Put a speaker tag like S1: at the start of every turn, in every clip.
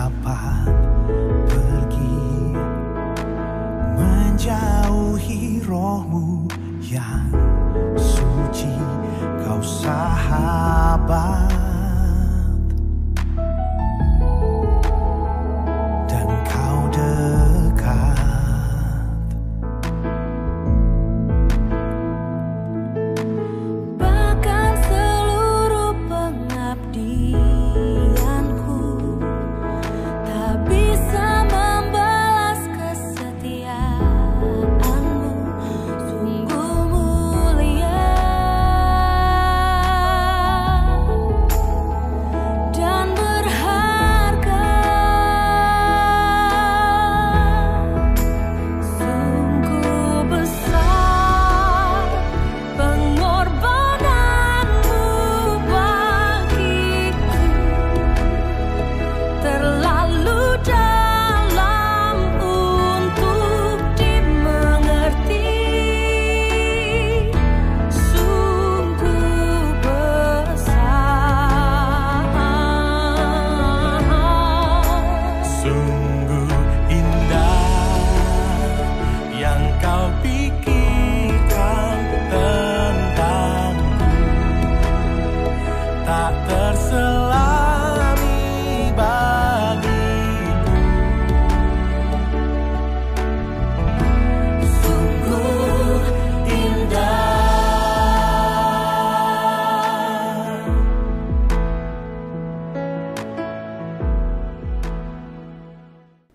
S1: dapat pergi menjauhi rohmu yang suci, kau sahabat dan kau dekat.
S2: Bahkan seluruh pengabdianku tak bisa membalas kesetiaanmu, sungguh mulia dan berharga. Sungguh besar pengorbananmu bagiku, terlalu dalam untuk dimengerti. Sungguh besar,
S1: Sungguh indah yang kau pikirkan tentangku, tak terselami bagiku. Sungguh indah.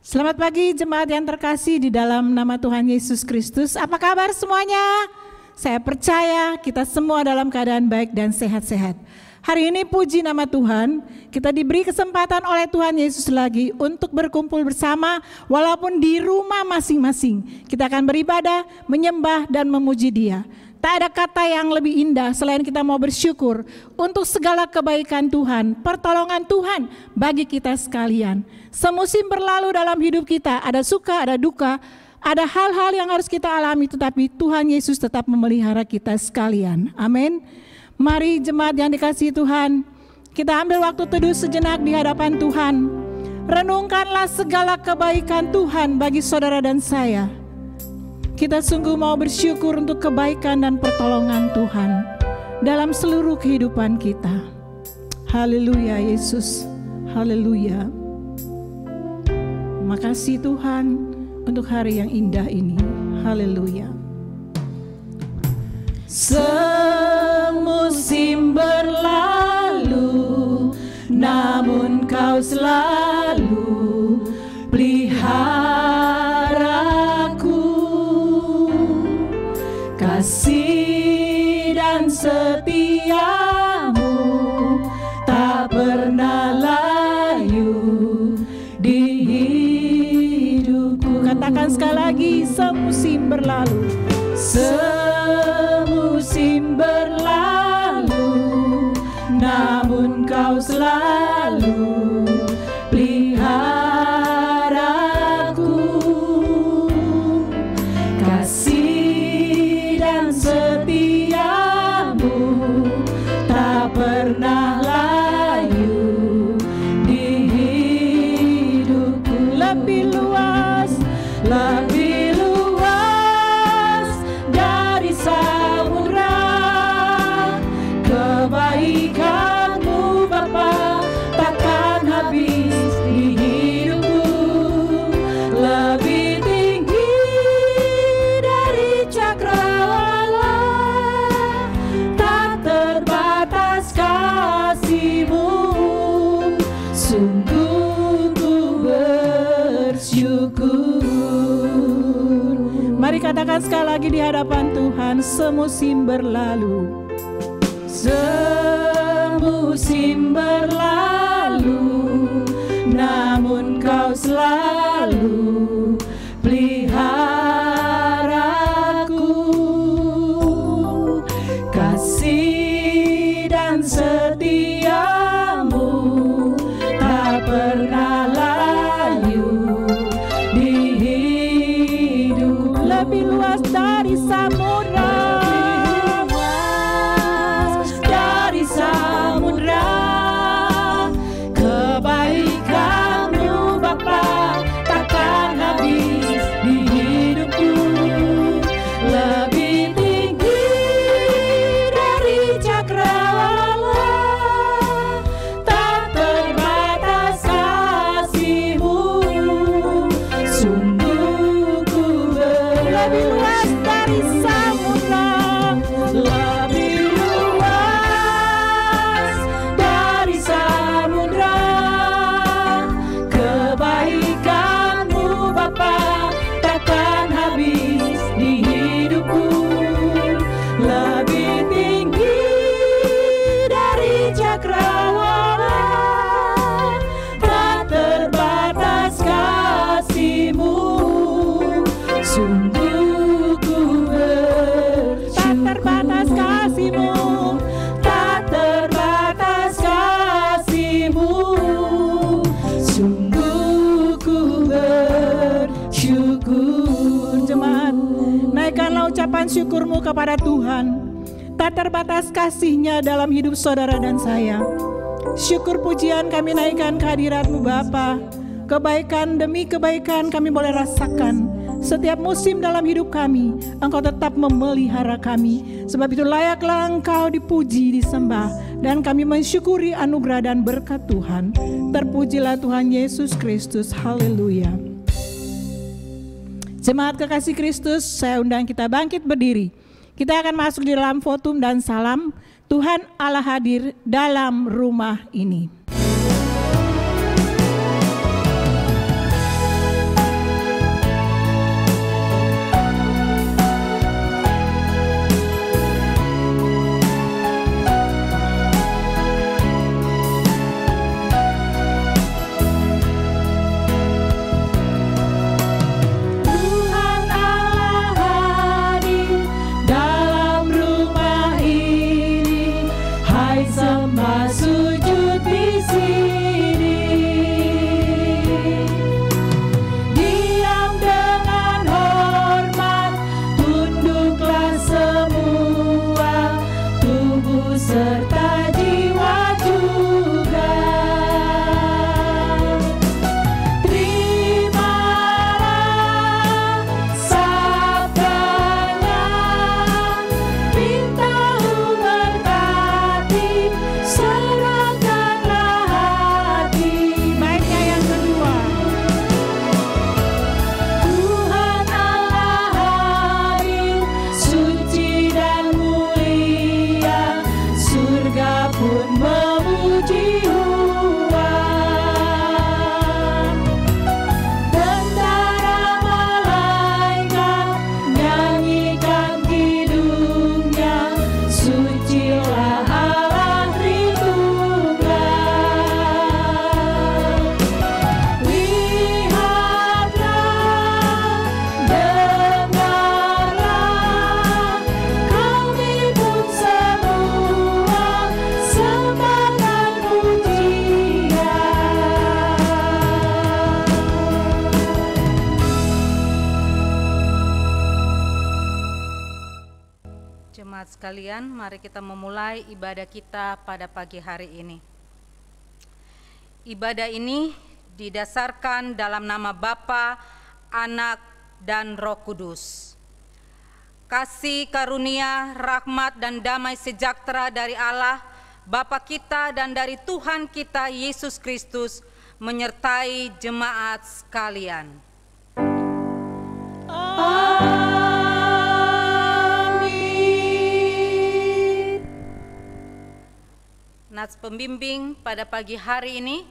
S3: Selamat pagi jemaat yang terkasih di dalam nama Tuhan Yesus Kristus. Apa kabar semuanya? Saya percaya kita semua dalam keadaan baik dan sehat-sehat. Hari ini puji nama Tuhan, kita diberi kesempatan oleh Tuhan Yesus lagi untuk berkumpul bersama walaupun di rumah masing-masing. Kita akan beribadah, menyembah dan memuji Dia. Tak ada kata yang lebih indah selain kita mau bersyukur untuk segala kebaikan Tuhan, pertolongan Tuhan bagi kita sekalian. Semusim berlalu dalam hidup kita, ada suka, ada duka, ada hal-hal yang harus kita alami, tetapi Tuhan Yesus tetap memelihara kita sekalian. Amin. Mari jemaat yang dikasihi Tuhan, kita ambil waktu teduh sejenak di hadapan Tuhan. Renungkanlah segala kebaikan Tuhan bagi saudara dan saya. Kita sungguh mau bersyukur untuk kebaikan dan pertolongan Tuhan dalam seluruh kehidupan kita. Haleluya Yesus, haleluya. Makasih Tuhan untuk hari yang indah ini. Haleluya. Semusim berlalu, namun kau selalu peliharaku. Kasih dan setiamu tak pernah layu di hidupku. Katakan sekali lagi, semusim berlalu. Semusim berlalu, namun kau selalu peliharaku. Kasih dan setiamu tak pernah layu di hidupku. Lebih luas, lebih luas dari samudra kebaikanmu Bapa, takkan habis di hidupku. Lebih tinggi dari cakrawala, tak terbatas kasih-Mu. Sungguh ku bersyukur. Mari katakan sekali lagi di hadapan Tuhan, semusim berlalu. Semusim berlalu, namun kau selalu peliharaku. Kasih dan setiamu tak pernah layu di hidup. Lebih luas dari samudra, dari samudra kebaikanmu ucapan syukurmu kepada Tuhan. Tak terbatas kasih-Nya dalam hidup saudara dan saya. Syukur pujian kami naikkan kehadirat-Mu Bapa. Kebaikan demi kebaikan kami boleh rasakan. Setiap musim dalam hidup kami, Engkau tetap memelihara kami. Sebab itu layaklah Engkau dipuji, disembah. Dan kami mensyukuri anugerah dan berkat Tuhan. Terpujilah Tuhan Yesus Kristus. Haleluya. Jemaat kekasih Kristus, saya undang kita bangkit berdiri. Kita akan masuk di dalam fotum dan salam. Tuhan Allah hadir dalam rumah ini.
S4: Sekalian, mari kita memulai ibadah kita pada pagi hari ini. Ibadah ini didasarkan dalam nama Bapa, Anak, dan Roh Kudus. Kasih karunia, rahmat, dan damai sejahtera dari Allah, Bapa kita dan dari Tuhan kita Yesus Kristus menyertai jemaat sekalian. Nats pembimbing pada pagi hari ini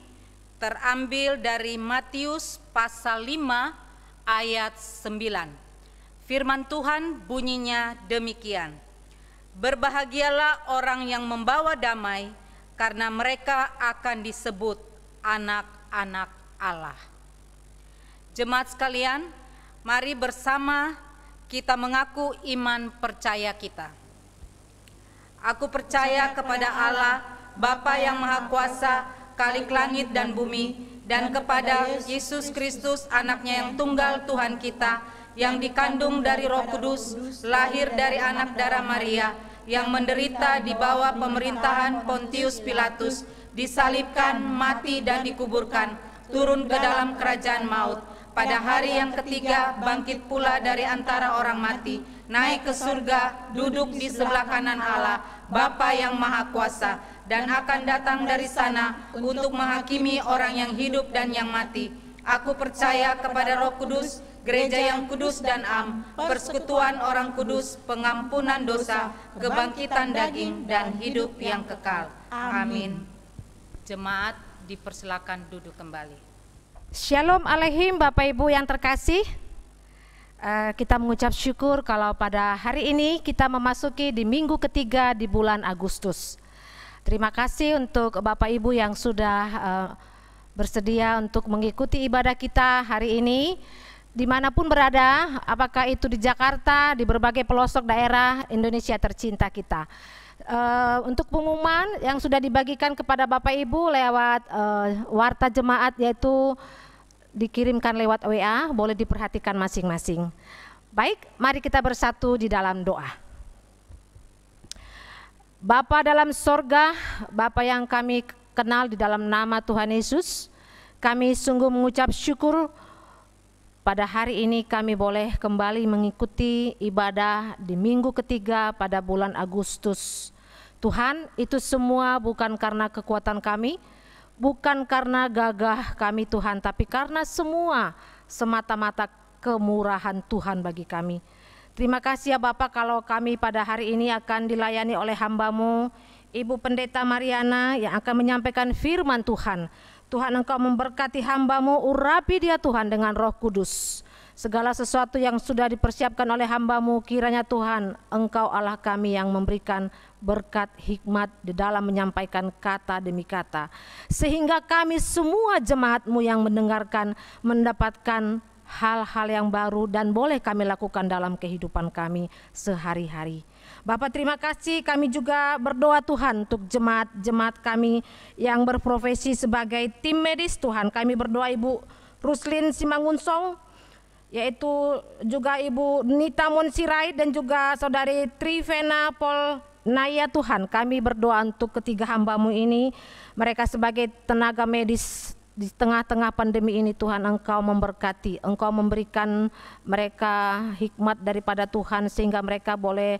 S4: terambil dari Matius pasal 5 ayat 9. Firman Tuhan bunyinya demikian. Berbahagialah orang yang membawa damai, karena mereka akan disebut anak-anak Allah. Jemaat sekalian, mari bersama kita mengaku iman percaya kita. Aku percaya kepada Allah, Bapa yang Maha Kuasa, Khalik langit dan bumi, dan kepada Yesus Kristus, anaknya yang tunggal Tuhan kita, yang dikandung dari Roh Kudus, lahir dari anak darah Maria, yang menderita di bawah pemerintahan Pontius Pilatus, disalibkan, mati dan dikuburkan, turun ke dalam kerajaan maut. Pada hari yang ketiga bangkit pula dari antara orang mati, naik ke surga, duduk di sebelah kanan Allah, Bapa yang Maha Kuasa, dan akan datang dari sana untuk menghakimi orang yang hidup dan yang mati. Aku percaya kepada Roh Kudus, gereja yang kudus dan am, persekutuan orang kudus, pengampunan dosa, kebangkitan daging, dan hidup yang kekal. Amin. Jemaat dipersilakan duduk kembali.
S5: Shalom Aleihim Bapak Ibu yang terkasih. Kita mengucap syukur kalau pada hari ini kita memasuki di minggu ketiga di bulan Agustus. Terima kasih untuk Bapak Ibu yang sudah bersedia untuk mengikuti ibadah kita hari ini dimanapun berada, apakah itu di Jakarta, di berbagai pelosok daerah Indonesia tercinta kita. Untuk pengumuman yang sudah dibagikan kepada Bapak Ibu lewat warta jemaat, yaitu dikirimkan lewat WA, boleh diperhatikan masing-masing. Baik, mari kita bersatu di dalam doa. Bapa dalam sorga, Bapa yang kami kenal di dalam nama Tuhan Yesus, kami sungguh mengucap syukur pada hari ini kami boleh kembali mengikuti ibadah di minggu ketiga pada bulan Agustus. Tuhan, itu semua bukan karena kekuatan kami, bukan karena gagah kami Tuhan, tapi karena semua semata-mata kemurahan Tuhan bagi kami. Terima kasih ya Bapak kalau kami pada hari ini akan dilayani oleh hamba-Mu, Ibu Pendeta Mariana yang akan menyampaikan firman Tuhan. Tuhan, Engkau memberkati hamba-Mu, urapi dia Tuhan dengan Roh Kudus. Segala sesuatu yang sudah dipersiapkan oleh hamba-Mu, kiranya Tuhan Engkau Allah kami yang memberikan berkat hikmat di dalam menyampaikan kata demi kata. Sehingga kami semua jemaat-Mu yang mendengarkan mendapatkan hal-hal yang baru dan boleh kami lakukan dalam kehidupan kami sehari-hari. Bapak terima kasih, kami juga berdoa Tuhan untuk jemaat-jemaat kami yang berprofesi sebagai tim medis Tuhan. Kami berdoa Ibu Ruslin Simangunsong, yaitu juga Ibu Nita Monsirait dan juga Saudari Trivena Polnaya Tuhan. Kami berdoa untuk ketiga hamba-Mu ini, mereka sebagai tenaga medis di tengah-tengah pandemi ini Tuhan Engkau memberkati, Engkau memberikan mereka hikmat daripada Tuhan sehingga mereka boleh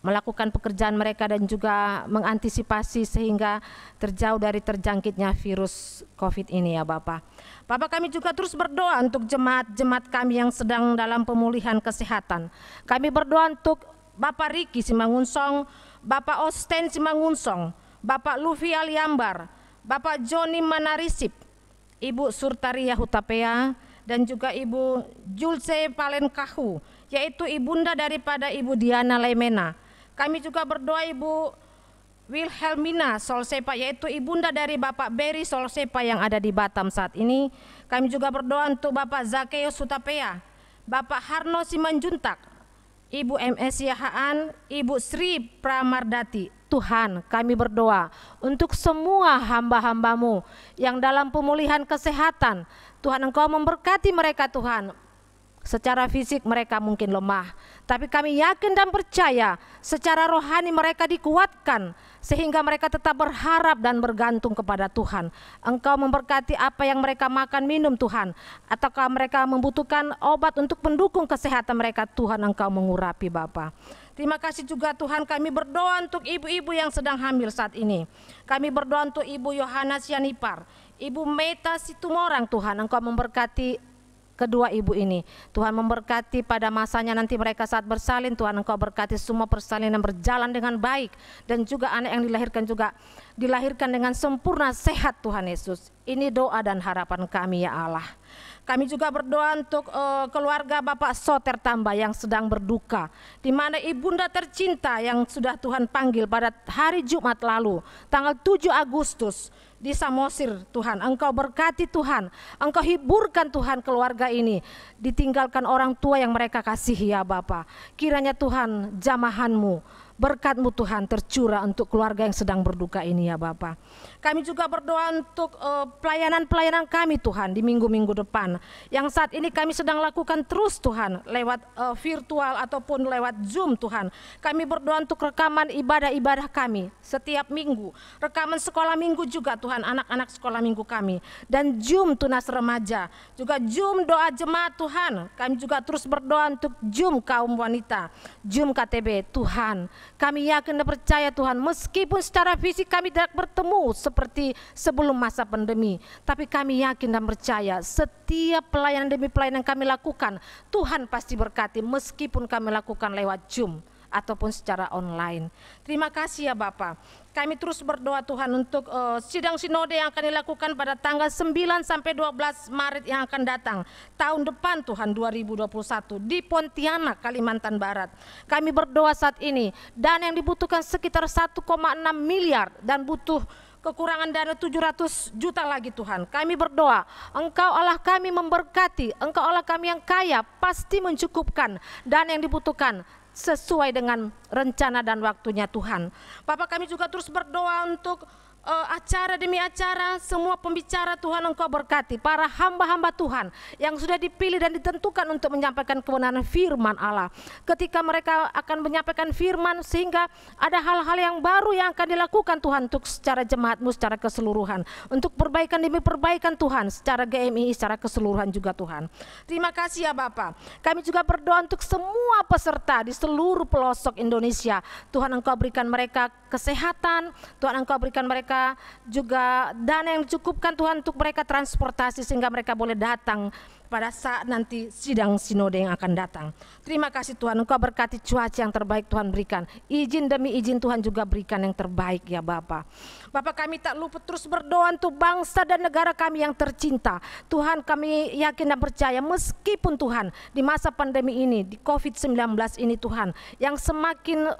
S5: melakukan pekerjaan mereka dan juga mengantisipasi sehingga terjauh dari terjangkitnya virus COVID ini ya Bapak. Bapak kami juga terus berdoa untuk jemaat-jemaat kami yang sedang dalam pemulihan kesehatan. Kami berdoa untuk Bapak Riki Simangunsong, Bapak Osten Simangunsong, Bapak Lufi Aliambar, Bapak Joni Manarisip, Ibu Surtaria Hutapea dan juga Ibu Julce Palenkahu, yaitu ibunda daripada Ibu Diana Lemena. Kami juga berdoa Ibu Wilhelmina Solsepa, yaitu ibunda dari Bapak Berry Solsepa yang ada di Batam saat ini. Kami juga berdoa untuk Bapak Zakeus Hutapea, Bapak Harno Simanjuntak, Ibu MS Yahaan, Ibu Sri Pramardati. Tuhan, kami berdoa untuk semua hamba-hamba-Mu yang dalam pemulihan kesehatan. Tuhan Engkau memberkati mereka Tuhan. Secara fisik mereka mungkin lemah, tapi kami yakin dan percaya secara rohani mereka dikuatkan sehingga mereka tetap berharap dan bergantung kepada Tuhan. Engkau memberkati apa yang mereka makan minum Tuhan, ataukah mereka membutuhkan obat untuk mendukung kesehatan mereka, Tuhan Engkau mengurapi Bapa. Terima kasih juga Tuhan, kami berdoa untuk ibu-ibu yang sedang hamil saat ini. Kami berdoa untuk Ibu Yohana Sianipar, Ibu Meta Situmorang. Tuhan Engkau memberkati kedua ibu ini. Tuhan memberkati pada masanya nanti mereka saat bersalin. Tuhan Engkau berkati semua persalinan berjalan dengan baik. Dan juga anak yang dilahirkan dengan sempurna sehat Tuhan Yesus. Ini doa dan harapan kami ya Allah. Kami juga berdoa untuk keluarga Bapak Soter Tamba yang sedang berduka, di mana ibunda tercinta yang sudah Tuhan panggil pada hari Jumat lalu, tanggal 7 Agustus di Samosir. Tuhan Engkau berkati Tuhan, Engkau hiburkan Tuhan keluarga ini, ditinggalkan orang tua yang mereka kasihi ya Bapa. Kiranya Tuhan jamahan-Mu, berkat-Mu Tuhan tercurah untuk keluarga yang sedang berduka ini ya Bapa. Kami juga berdoa untuk pelayanan-pelayanan kami Tuhan di minggu-minggu depan, yang saat ini kami sedang lakukan terus Tuhan lewat virtual ataupun lewat Zoom Tuhan. Kami berdoa untuk rekaman ibadah-ibadah kami setiap minggu, rekaman sekolah minggu juga Tuhan, anak-anak sekolah minggu kami, dan Zoom tunas remaja, juga Zoom doa jemaat Tuhan. Kami juga terus berdoa untuk Zoom kaum wanita, Zoom KTB. Tuhan kami yakin dan percaya Tuhan, meskipun secara fisik kami tidak bertemu seperti sebelum masa pandemi, tapi kami yakin dan percaya setiap pelayanan demi pelayanan kami lakukan, Tuhan pasti berkati meskipun kami lakukan lewat Zoom ataupun secara online. Terima kasih ya Bapak. Kami terus berdoa Tuhan untuk sidang sinode yang akan dilakukan pada tanggal 9 sampai 12 Maret yang akan datang tahun depan Tuhan 2021 di Pontianak, Kalimantan Barat. Kami berdoa saat ini dana yang dibutuhkan sekitar 1,6 miliar dan butuh kekurangan dana 700 juta lagi Tuhan. Kami berdoa, Engkau Allah kami memberkati, Engkau Allah kami yang kaya pasti mencukupkan dana yang dibutuhkan sesuai dengan rencana dan waktunya Tuhan. Bapak kami juga terus berdoa untuk acara demi acara, semua pembicara Tuhan Engkau berkati, para hamba-hamba Tuhan yang sudah dipilih dan ditentukan untuk menyampaikan kebenaran firman Allah. Ketika mereka akan menyampaikan firman, sehingga ada hal-hal yang baru yang akan dilakukan Tuhan untuk secara jemaatmu secara keseluruhan, untuk perbaikan demi perbaikan Tuhan secara GMI secara keseluruhan juga Tuhan. Terima kasih ya Bapa. Kami juga berdoa untuk semua peserta di seluruh pelosok Indonesia. Tuhan Engkau berikan mereka kesehatan, Tuhan Engkau berikan mereka juga dana yang dicukupkan Tuhan untuk mereka transportasi sehingga mereka boleh datang pada saat nanti sidang sinode yang akan datang. Terima kasih Tuhan, Engkau berkati cuaca yang terbaik Tuhan berikan. Izin demi izin Tuhan juga berikan yang terbaik ya Bapa. Bapa, kami tak lupa terus berdoa untuk bangsa dan negara kami yang tercinta. Tuhan, kami yakin dan percaya meskipun Tuhan di masa pandemi ini, di COVID-19 ini Tuhan, yang semakin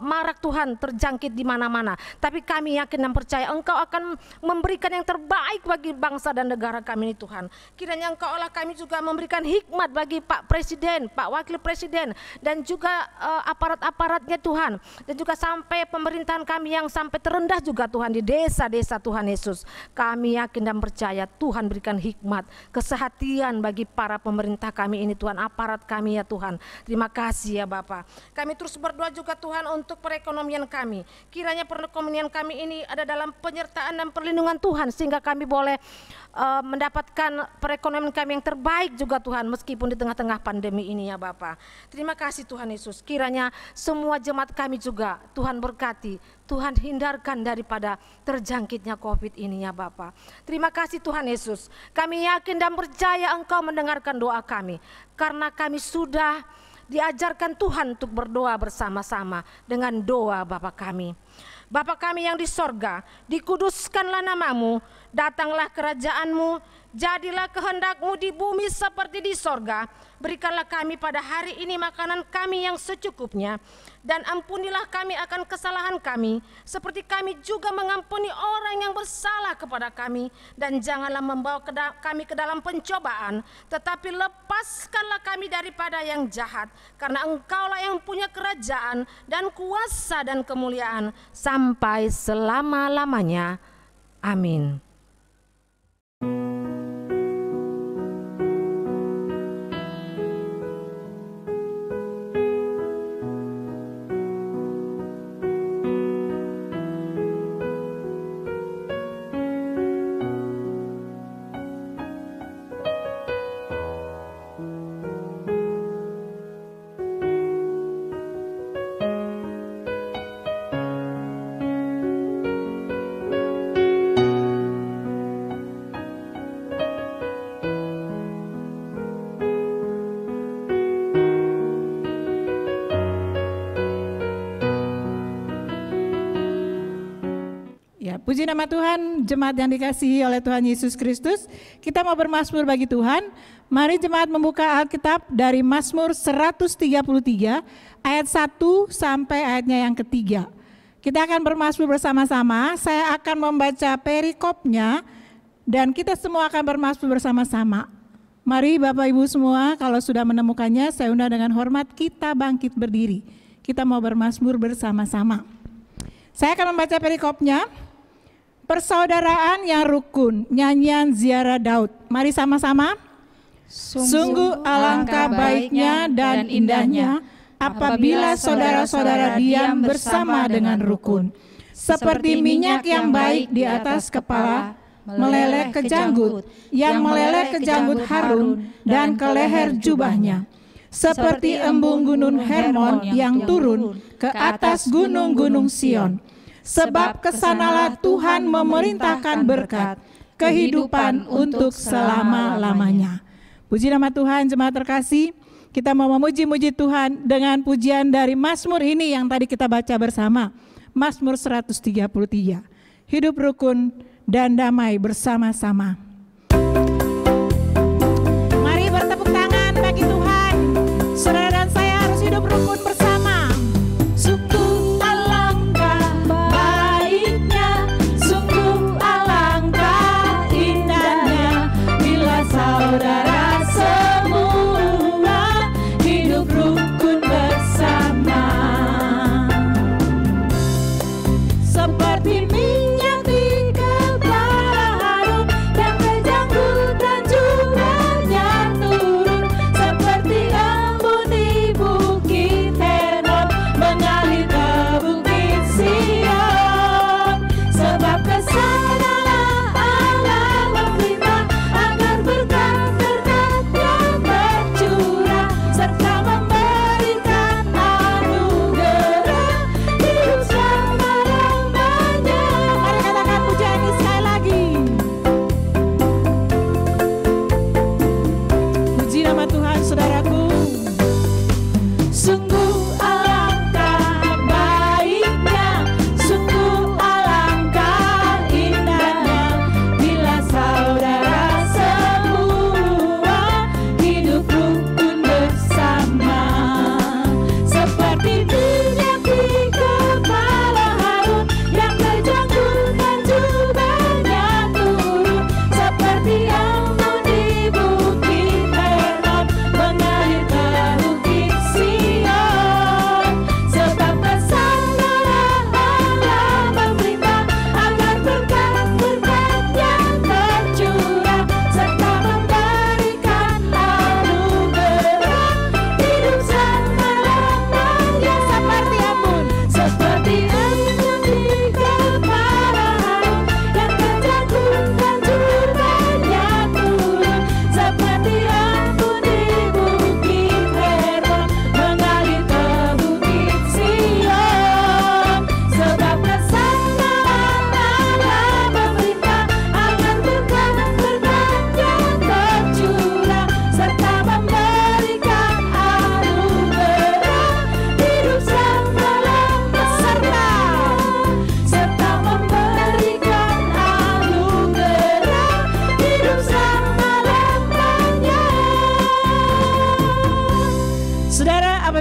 S5: marak Tuhan terjangkit di mana-mana. Tapi kami yakin dan percaya Engkau akan memberikan yang terbaik bagi bangsa dan negara kami ini Tuhan. Kiranya Engkau Allah kami juga memberikan hikmat bagi Pak Presiden, Pak Wakil Presiden, dan juga aparat-aparatnya Tuhan, dan juga sampai pemerintahan kami yang sampai terendah juga Tuhan di desa-desa Tuhan Yesus. Kami yakin dan percaya Tuhan berikan hikmat, kesehatan bagi para pemerintah kami ini Tuhan, aparat kami ya Tuhan. Terima kasih ya Bapa. Kami terus berdoa juga Tuhan untuk perekonomian kami. Kiranya perekonomian kami ini ada dalam penyertaan dan perlindungan Tuhan, sehingga kami boleh mendapatkan perekonomian kami yang terbaik juga Tuhan, meskipun di tengah-tengah pandemi ini ya Bapa. Terima kasih Tuhan Yesus. Kiranya semua jemaat kami juga Tuhan berkati, Tuhan hindarkan daripada terjangkitnya COVID ini ya Bapa. Terima kasih Tuhan Yesus. Kami yakin dan percaya Engkau mendengarkan doa kami, karena kami sudah diajarkan Tuhan untuk berdoa bersama-sama dengan doa Bapa kami. Bapa kami yang di sorga, dikuduskanlah namamu, datanglah kerajaanmu, jadilah kehendak-Mu di bumi seperti di sorga. Berikanlah kami pada hari ini makanan kami yang secukupnya, dan ampunilah kami akan kesalahan kami, seperti kami juga mengampuni orang yang bersalah kepada kami. Dan janganlah membawa kami ke dalam pencobaan, tetapi lepaskanlah kami daripada yang jahat, karena Engkaulah yang punya kerajaan dan kuasa dan kemuliaan sampai selama-lamanya. Amin.
S3: Puji nama Tuhan, jemaat yang dikasihi oleh Tuhan Yesus Kristus. Kita mau bermazmur bagi Tuhan. Mari jemaat membuka Alkitab dari Mazmur 133 ayat 1 sampai ayatnya yang ketiga. Kita akan bermazmur bersama-sama. Saya akan membaca perikopnya dan kita semua akan bermazmur bersama-sama. Mari Bapak Ibu semua, kalau sudah menemukannya, saya undang dengan hormat kita bangkit berdiri. Kita mau bermazmur bersama-sama. Saya akan membaca perikopnya. Persaudaraan yang rukun, nyanyian ziarah Daud. Mari sama-sama. Sungguh alangkah baiknya dan indahnya apabila saudara-saudara diam bersama dengan rukun. Seperti minyak yang baik di atas kepala, meleleh ke janggut, yang meleleh ke janggut Harun dan ke leher jubahnya. Seperti embung gunung Hermon yang turun ke atas gunung-gunung Sion. Sebab kesanalah Tuhan memerintahkan berkat, kehidupan untuk selama-lamanya. Puji nama Tuhan, jemaat terkasih. Kita mau memuji-muji Tuhan dengan pujian dari Mazmur ini yang tadi kita baca bersama. Mazmur 133. Hidup rukun dan damai bersama-sama. Mari bertepuk tangan bagi Tuhan. Saudara dan saya harus hidup rukun bersama. Sungguh saudara semua hidup rukun bersama, seperti minyak di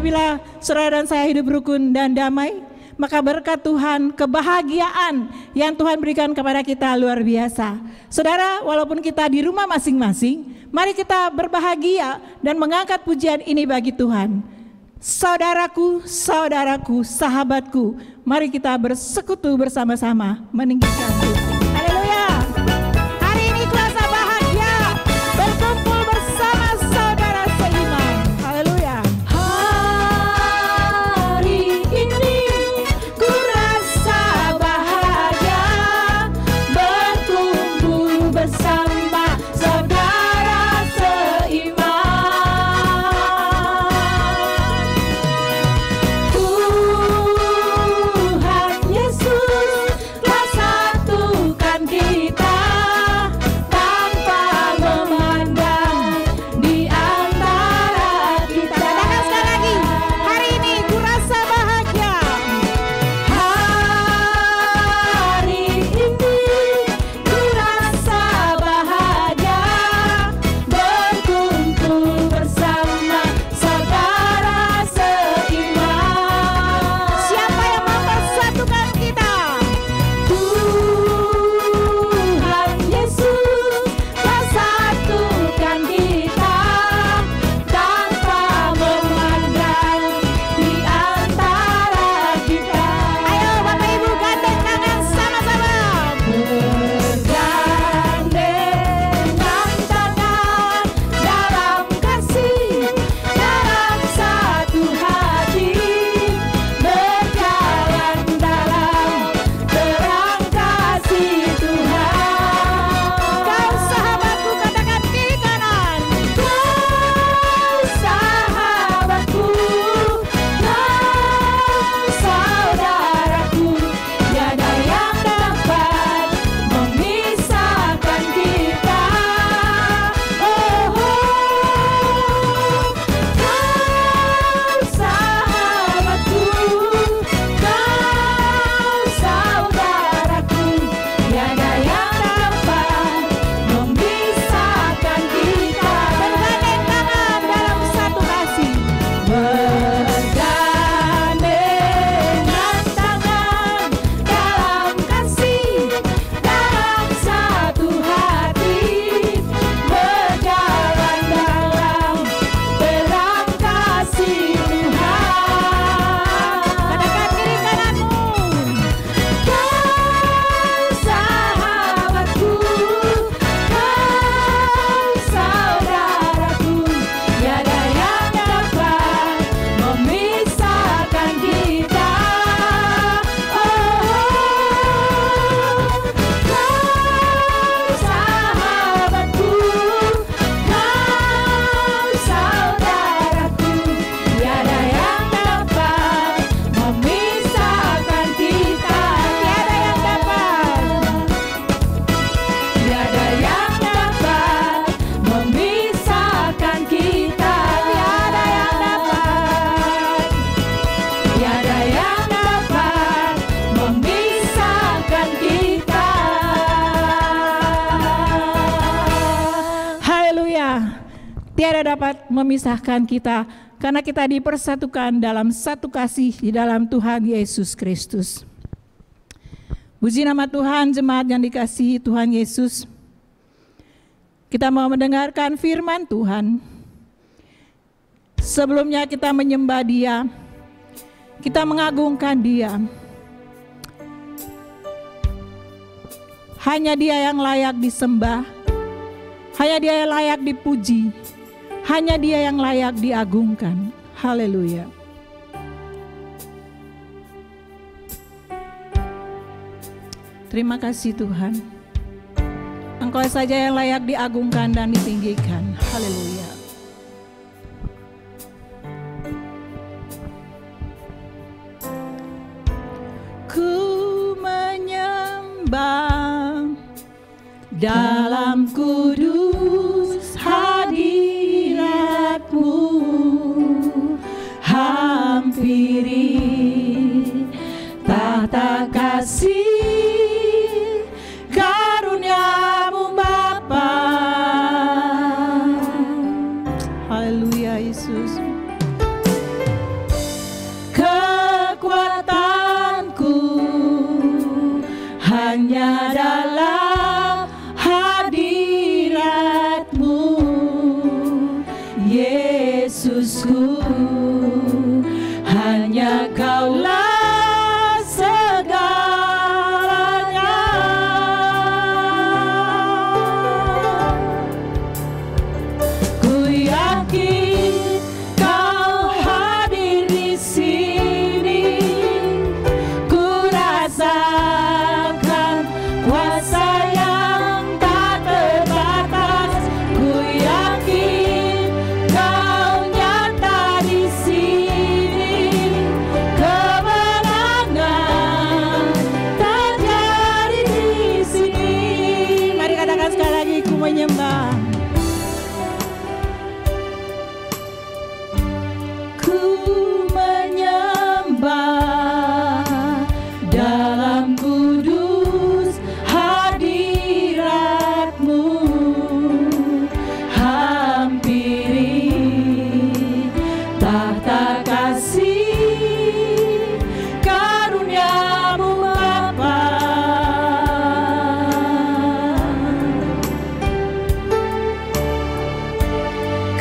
S3: apabila saudara dan saya hidup rukun dan damai, maka berkat Tuhan, kebahagiaan yang Tuhan berikan kepada kita luar biasa. Saudara, walaupun kita di rumah masing-masing, mari kita berbahagia dan mengangkat pujian ini bagi Tuhan. Saudaraku, saudaraku, sahabatku, mari kita bersekutu bersama-sama meninggikan Tuhan. Haleluya. Hari ini kuasa bahagia berkumpul bersama saudara seiman. Haleluya. Hari ini ku rasa bahagia berkumpul bersama saudara seiman. Tuhan Yesus telah satukan kita tanpa memandang di antara kita. Katakan sekali lagi, hari ini ku rasa bahagia. Hari ini ku rasa bahagia berkumpul bersama saudara seiman. Siapa yang mempersatukan kita? Tuhan Yesus telah satukan kita tanpa memandang di antara kita. Ayo Bapak Ibu gandeng tangan sama-sama. Bergandengan tangan dalam kasih, dalam satu hati, berjalan dalam terang kasih Tuhan. Kau sahabatku, katakan kiri kanan. Kau sahabatku, kau saudaraku, tiada yang dapat memisahkan kita. Oh, kau sahabatku, kau saudaraku, tiada yang dapat memisahkan kita. Bergandeng tangan dalam satu kasih. Bergandengan tangan dalam kasih, dalam satu hati, berjalan dalam terang kasih Tuhan. Katakan kiri kananmu. Kau sahabatku, kau saudaraku, tiada yang dapat memisahkan kita. Kau sahabatku, kau saudaraku, tiada yang dapat memisahkan kita. Tiada yang dapat, tiada yang dapat memisahkan kita. Tiada yang dapat, tiada yang dapat memisahkan kita. Haleluya. Tiada dapat memisahkan kita karena kita dipersatukan dalam satu kasih di dalam Tuhan Yesus Kristus. Puji nama Tuhan, jemaat yang dikasihi Tuhan Yesus. Kita mau mendengarkan firman Tuhan. Sebelumnya kita menyembah Dia, kita mengagungkan Dia. Hanya Dia yang layak disembah, hanya Dia yang layak dipuji, hanya Dia yang layak diagungkan. Haleluya. Terima kasih Tuhan. Engkau saja yang layak diagungkan dan ditinggikan. Haleluya. Ku menyembah dalam kudus hadirat-Mu, hampiri tahta kasih karunia-Mu Bapa. Haleluya Yesus. menyembah. Ku menyembah dalam kudus hadirat-Mu, hampiri tahta kasih karunia-Mu Bapa.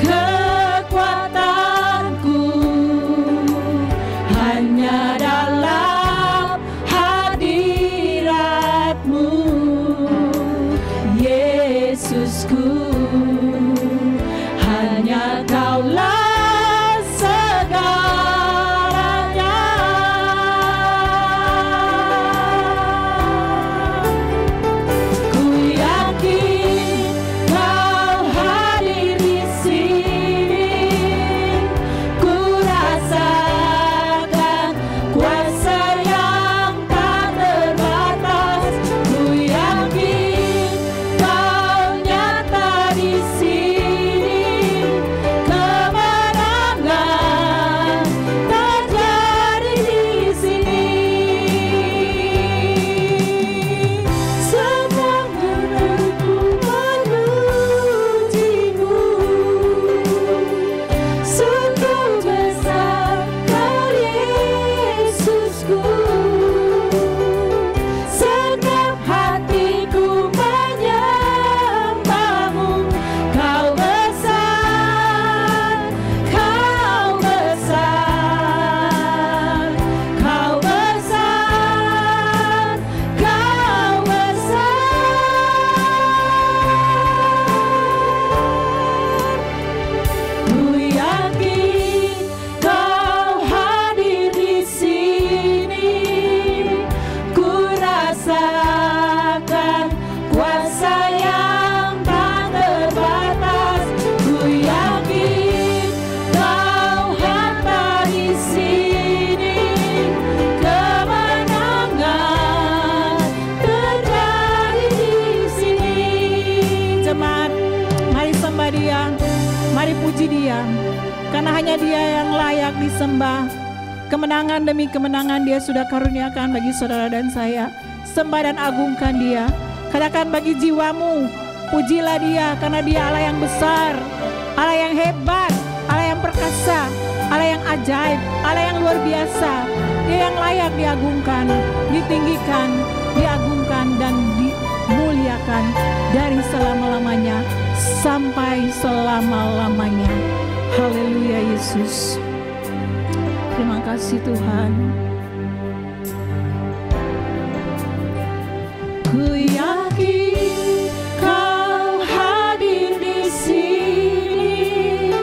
S3: Kekuatanku hanya dalam hadirat-Mu, Yesusku. Hanya Kaulah segalanya. Ku yakin Kau hadir di sini. Ku rasakan kuasa yang tak terbatas. Ku yakin Kau nyata di sini. Kemenangan terjadi di sini. Semua menurutku memuji-Mu. Sungguh besar Kau, Yesusku. Segenap hatiku menyembah-Mu. Kau besar, Kau besar, Kau besar, Kau besar. Ku yakin Kau hadir di sini. Ku rasakan kuasa yang tak terbatas. Ku yakin Kau nyata di sini. Kemenangan terjadi di sini. Jemaat, mari sembah Dia, mari puji Dia, karena hanya Dia yang layak disembah. Kemenangan demi kemenangan Dia sudah karuniakan bagi saudara dan saya. Sembah dan agungkan Dia. Katakan bagi jiwamu, pujilah Dia, karena Dia Allah yang besar, Allah yang hebat, Allah yang perkasa, Allah yang ajaib, Allah yang luar biasa. Dia yang layak diagungkan, ditinggikan, diagungkan dan dimuliakan dari selama-lamanya sampai selama-lamanya. Haleluya Yesus. Terima kasih Tuhan. Ku yakin Kau hadir di sini.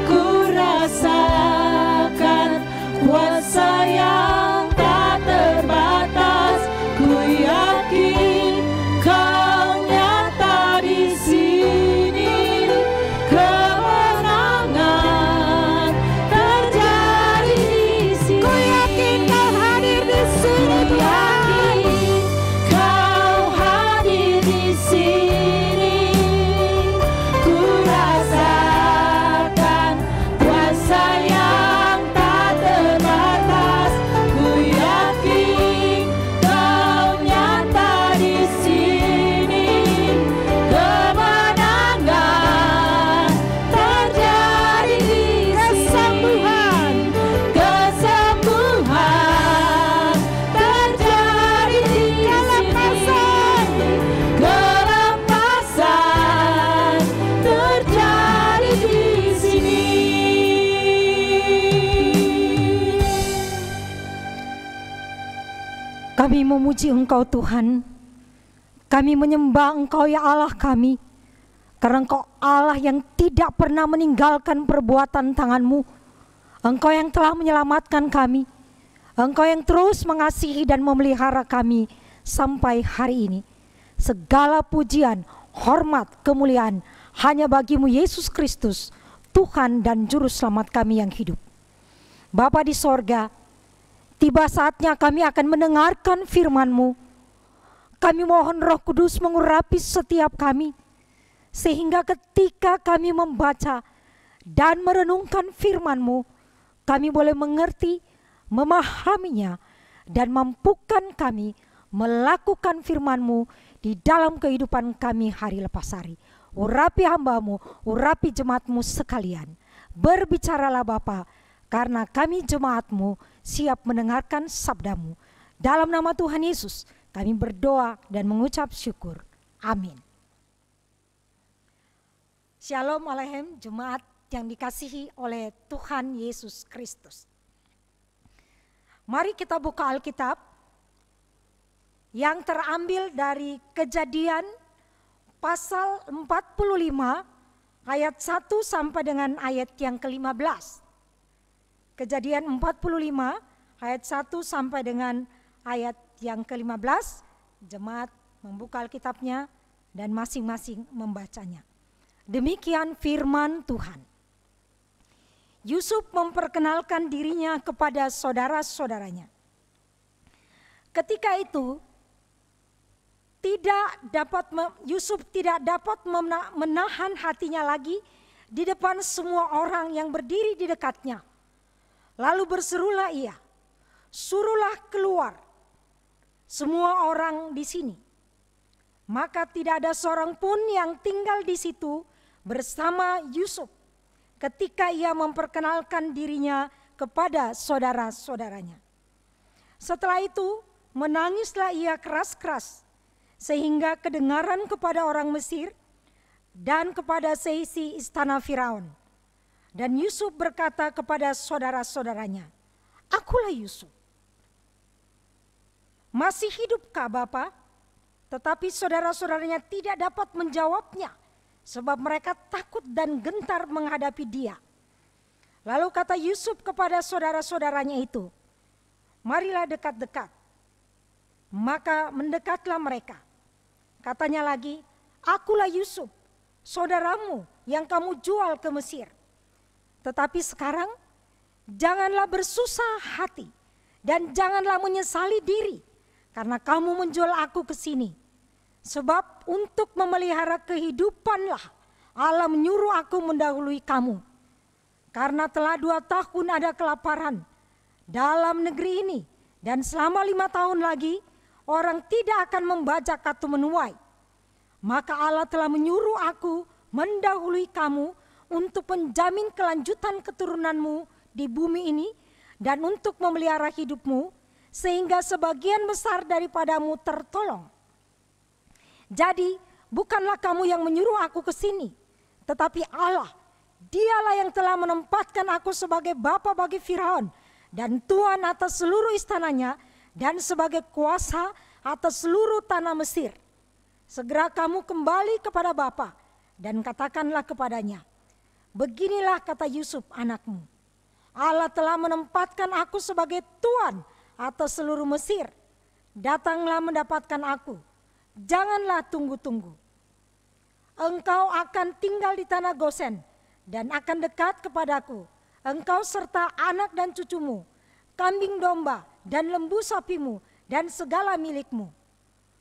S3: Ku rasakan kuasa yang tak terbatas. Ku yakin Kau nyata di sini. Kemenangan terjadi di sini. Ku yakin Kau hadir di sini. Ku yakin Kau hadir di sini. Ku rasakan kuasa yang tak terbatas. Ku yakin Kau nyata di sini. Kemenangan terjadi di sini. Kesembuhan terjadi di sini. Kelepasan terjadi di sini.
S6: Kami memuji Engkau Tuhan. Kami menyembah Engkau ya Allah kami. Karena Engkau Allah yang tidak pernah meninggalkan perbuatan tangan-Mu. Engkau yang telah menyelamatkan kami. Engkau yang terus mengasihi dan memelihara kami sampai hari ini. Segala pujian, hormat, kemuliaan hanya bagi-Mu Yesus Kristus, Tuhan dan Juru Selamat kami yang hidup. Bapa di sorga, tiba saatnya kami akan mendengarkan firman-Mu. Kami mohon Roh Kudus mengurapi setiap kami. sehingga ketika kami membaca dan merenungkan firman-Mu, kami boleh mengerti, memahaminya, dan mampukan kami melakukan firman-Mu di dalam kehidupan kami hari lepas hari. Urapi hamba-Mu, urapi jemaat-Mu sekalian. Berbicaralah Bapa, karena kami jemaat-Mu siap mendengarkan sabda-Mu. Dalam nama Tuhan Yesus kami berdoa dan mengucap syukur. Amin. Shalom Aleichem, jemaat yang dikasihi oleh Tuhan Yesus Kristus. Mari kita buka Alkitab yang terambil dari Kejadian pasal 45 ayat 1 sampai dengan ayat yang ke-15. Kejadian 45 ayat 1 sampai dengan ayat yang ke-15. Jemaat membuka Alkitabnya dan masing-masing membacanya. Demikian firman Tuhan. Yusuf memperkenalkan dirinya kepada saudara-saudaranya. Ketika itu Yusuf tidak dapat menahan hatinya lagi di depan semua orang yang berdiri di dekatnya. Lalu berserulah ia, "Suruhlah keluar semua orang di sini." Maka tidak ada seorang pun yang tinggal di situ bersama Yusuf ketika ia memperkenalkan dirinya kepada saudara-saudaranya. Setelah itu menangislah ia keras-keras, sehingga kedengaran kepada orang Mesir dan kepada seisi istana Firaun. Dan Yusuf berkata kepada saudara-saudaranya, "Akulah Yusuf. Masih hidupkah Bapa?" Tetapi saudara-saudaranya tidak dapat menjawabnya, sebab mereka takut dan gentar menghadapi dia. Lalu kata Yusuf kepada saudara-saudaranya itu, "Marilah dekat-dekat." Maka mendekatlah mereka. Katanya lagi, "Akulah Yusuf, saudaramu yang kamu jual ke Mesir. Tetapi sekarang janganlah bersusah hati dan janganlah menyesali diri karena kamu menjual aku ke sini. Sebab untuk memelihara kehidupanlah Allah menyuruh aku mendahului kamu. Karena telah 2 tahun ada kelaparan dalam negeri ini dan selama 5 tahun lagi orang tidak akan membajak atau menuai. Maka Allah telah menyuruh aku mendahului kamu untuk menjamin kelanjutan keturunanmu di bumi ini dan untuk memelihara hidupmu sehingga sebagian besar daripadamu tertolong. Jadi bukanlah kamu yang menyuruh aku ke sini, tetapi Allah. Dialah yang telah menempatkan aku sebagai bapa bagi Firaun dan tuan atas seluruh istananya dan sebagai kuasa atas seluruh tanah Mesir. Segera kamu kembali kepada bapa dan katakanlah kepadanya, beginilah kata Yusuf anakmu. Allah telah menempatkan aku sebagai tuan atas seluruh Mesir. Datanglah mendapatkan aku. Janganlah tunggu-tunggu. Engkau akan tinggal di tanah Gosen dan akan dekat kepadaku. Engkau serta anak dan cucumu, kambing domba dan lembu sapimu dan segala milikmu.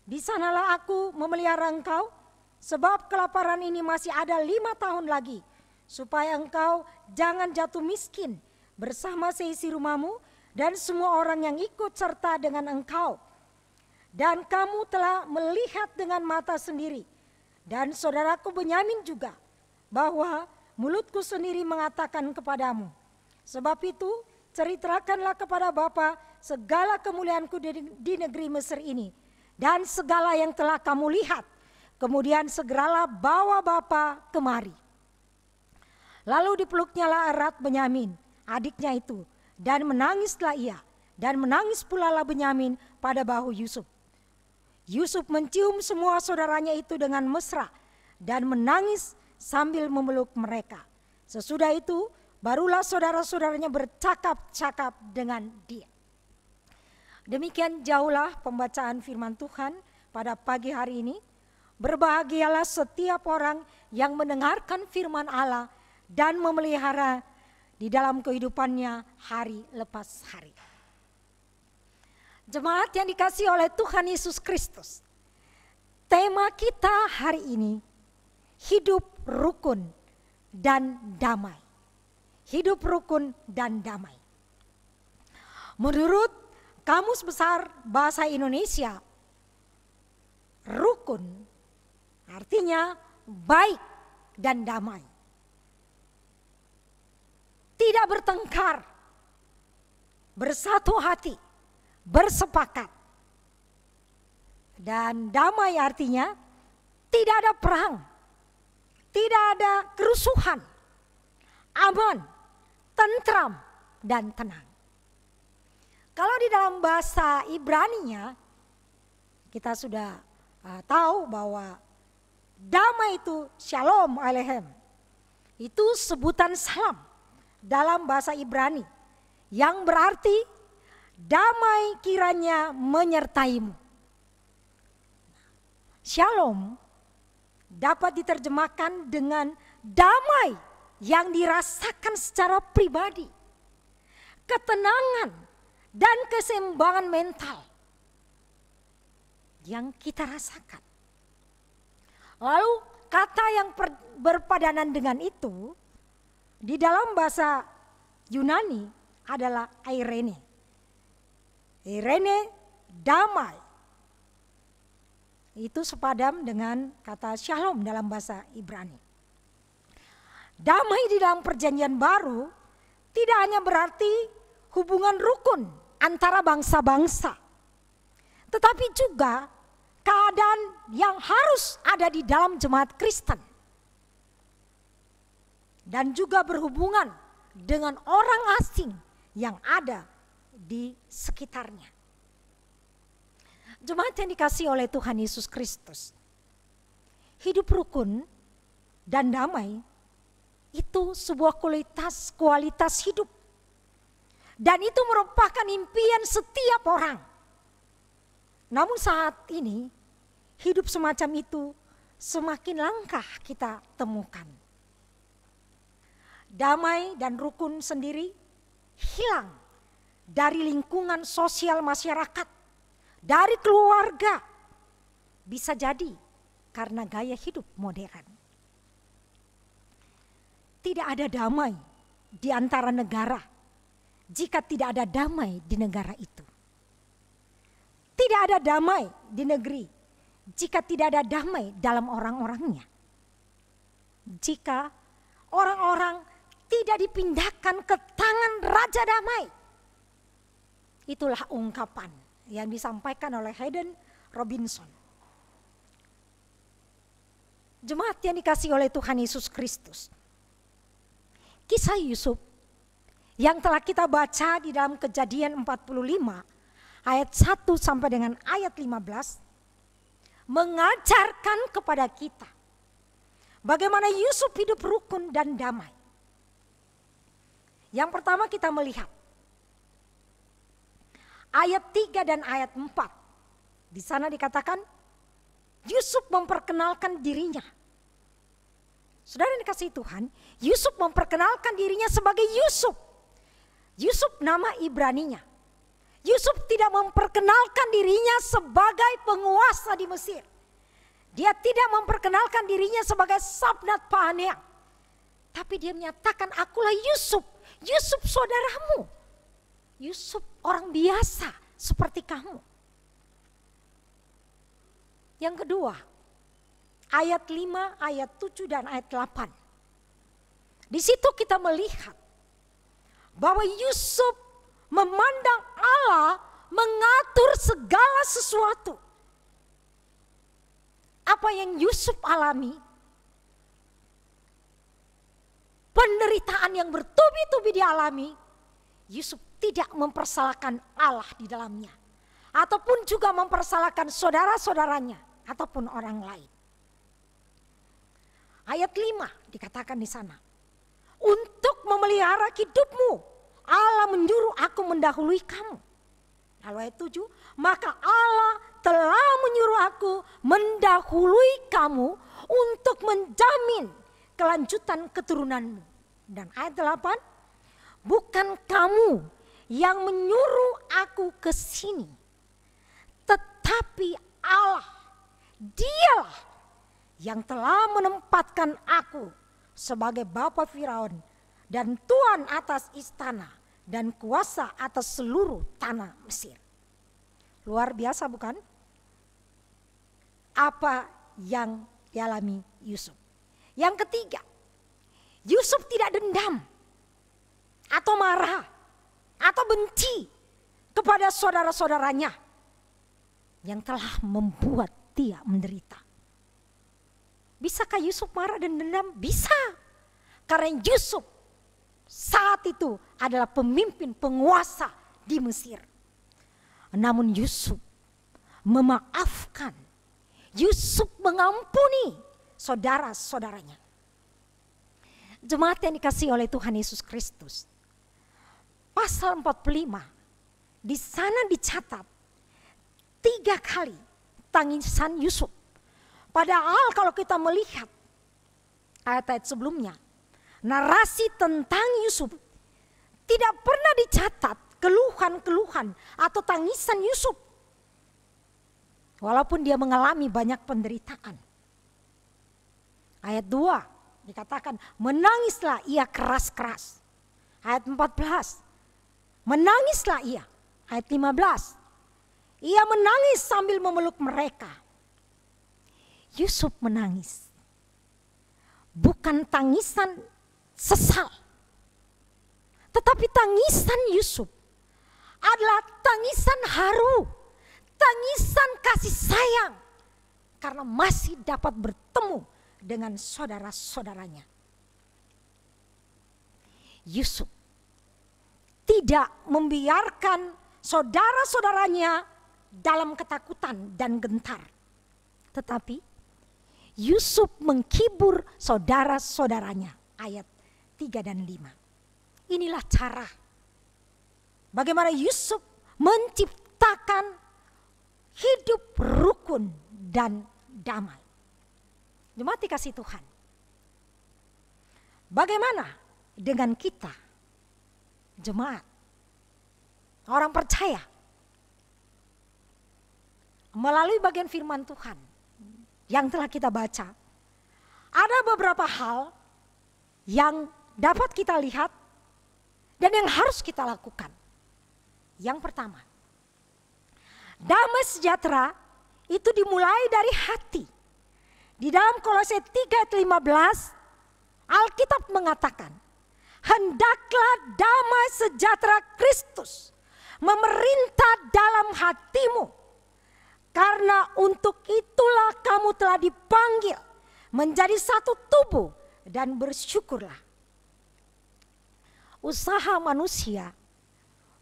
S6: Di sanalah aku memelihara engkau, sebab kelaparan ini masih ada 5 tahun lagi, supaya engkau jangan jatuh miskin bersama seisi rumahmu dan semua orang yang ikut serta dengan engkau. Dan kamu telah melihat dengan mata sendiri, dan saudaraku Benyamin juga, bahwa mulutku sendiri mengatakan kepadamu. Sebab itu ceritakanlah kepada Bapa segala kemuliaanku di negeri Mesir ini, dan segala yang telah kamu lihat. Kemudian segeralah bawa Bapa kemari. Lalu dipeluknyalah erat Benyamin, adiknya itu, dan menangislah ia, dan menangis pula lah Benyamin pada bahu Yusuf. Yusuf mencium semua saudaranya itu dengan mesra, dan menangis sambil memeluk mereka. Sesudah itu barulah saudara-saudaranya bercakap-cakap dengan dia. Demikian jauhlah pembacaan firman Tuhan pada pagi hari ini. Berbahagialah setiap orang yang mendengarkan firman Allah dan memelihara di dalam kehidupannya hari lepas hari. Jemaat yang dikasihi oleh Tuhan Yesus Kristus, tema kita hari ini, hidup rukun dan damai. Hidup rukun dan damai. Menurut Kamus Besar Bahasa Indonesia, rukun artinya baik dan damai. Tidak bertengkar, bersatu hati, bersepakat. Dan damai artinya tidak ada perang, tidak ada kerusuhan, aman, tentram, dan tenang. Kalau di dalam bahasa Ibraninya, kita sudah tahu bahwa damai itu shalom aleichem. Itu sebutan salam dalam bahasa Ibrani yang berarti damai kiranya menyertaimu. Shalom dapat diterjemahkan dengan damai yang dirasakan secara pribadi, ketenangan dan keseimbangan mental yang kita rasakan. Lalu kata yang berpadanan dengan itu di dalam bahasa Yunani adalah eirene. Eirene, damai. Itu sepadam dengan kata shalom dalam bahasa Ibrani. Damai di dalam perjanjian baru tidak hanya berarti hubungan rukun antara bangsa-bangsa, tetapi juga keadaan yang harus ada di dalam jemaat Kristen. Dan juga berhubungan dengan orang asing yang ada di sekitarnya. Jemaat yang dikasihi oleh Tuhan Yesus Kristus, hidup rukun dan damai itu sebuah kualitas hidup. Dan itu merupakan impian setiap orang. Namun saat ini hidup semacam itu semakin langka kita temukan. Damai dan rukun sendiri hilang dari lingkungan sosial masyarakat, dari keluarga. Bisa jadi karena gaya hidup modern. Tidak ada damai di antara negara jika tidak ada damai di negara itu. Tidak ada damai di negeri jika tidak ada damai dalam orang-orangnya. Jika orang-orang tidak dipindahkan ke tangan Raja Damai. Itulah ungkapan yang disampaikan oleh Hayden Robinson. Jemaat yang dikasihi oleh Tuhan Yesus Kristus, kisah Yusuf yang telah kita baca di dalam Kejadian 45 ayat 1 sampai dengan ayat 15 mengajarkan kepada kita bagaimana Yusuf hidup rukun dan damai. Yang pertama kita melihat ayat 3 dan ayat 4. Di sana dikatakan Yusuf memperkenalkan dirinya. Saudara yang dikasihi Tuhan, Yusuf memperkenalkan dirinya sebagai Yusuf. Yusuf nama Ibraninya. Yusuf tidak memperkenalkan dirinya sebagai penguasa di Mesir. Dia tidak memperkenalkan dirinya sebagai Sabnat Paneah. Tapi dia menyatakan akulah Yusuf. Yusuf saudaramu. Yusuf orang biasa seperti kamu. Yang kedua, ayat 5, ayat 7 dan ayat 8. Di situ kita melihat bahwa Yusuf memandang Allah mengatur segala sesuatu. Apa yang Yusuf alami, penderitaan yang bertubi-tubi dialami, Yusuf tidak mempersalahkan Allah di dalamnya. Ataupun juga mempersalahkan saudara-saudaranya ataupun orang lain. Ayat 5 dikatakan di sana. Untuk memelihara hidupmu, Allah menyuruh aku mendahului kamu. Lalu ayat 7, maka Allah telah menyuruh aku mendahului kamu untuk menjamin kelanjutan keturunanmu. Dan ayat 8, bukan kamu yang menyuruh aku ke sini, tetapi Allah, dialah yang telah menempatkan aku sebagai bapa Firaun dan tuan atas istana dan kuasa atas seluruh tanah Mesir. Luar biasa bukan? Apa yang dialami Yusuf. Yang ketiga, Yusuf tidak dendam atau marah atau benci kepada saudara-saudaranya yang telah membuat dia menderita. Bisakah Yusuf marah dan dendam? Bisa. Karena Yusuf saat itu adalah pemimpin penguasa di Mesir. Namun Yusuf memaafkan, Yusuf mengampuni saudara-saudaranya. Jemaat yang dikasihi oleh Tuhan Yesus Kristus, pasal 45 di sana dicatat 3 kali tangisan Yusuf. Padahal kalau kita melihat ayat-ayat sebelumnya, narasi tentang Yusuf tidak pernah dicatat keluhan-keluhan atau tangisan Yusuf. Walaupun dia mengalami banyak penderitaan. Ayat 2 dikatakan menangislah ia keras-keras. Ayat 14 menangislah ia. Ayat 15 ia menangis sambil memeluk mereka. Yusuf menangis. Bukan tangisan sesal. Tetapi tangisan Yusuf adalah tangisan haru. Tangisan kasih sayang. Karena masih dapat bertemu dengan saudara-saudaranya. Yusuf tidak membiarkan saudara-saudaranya dalam ketakutan dan gentar. Tetapi Yusuf menghibur saudara-saudaranya. Ayat 3 dan 5. Inilah cara bagaimana Yusuf menciptakan hidup rukun dan damai. Jemaat dikasihi Tuhan. Bagaimana dengan kita? Jemaat, orang percaya, melalui bagian firman Tuhan yang telah kita baca, ada beberapa hal yang dapat kita lihat dan yang harus kita lakukan. Yang pertama, damai sejahtera itu dimulai dari hati. Di dalam Kolose 3:15, Alkitab mengatakan, hendaklah damai sejahtera Kristus memerintah dalam hatimu. Karena untuk itulah kamu telah dipanggil menjadi satu tubuh dan bersyukurlah. Usaha manusia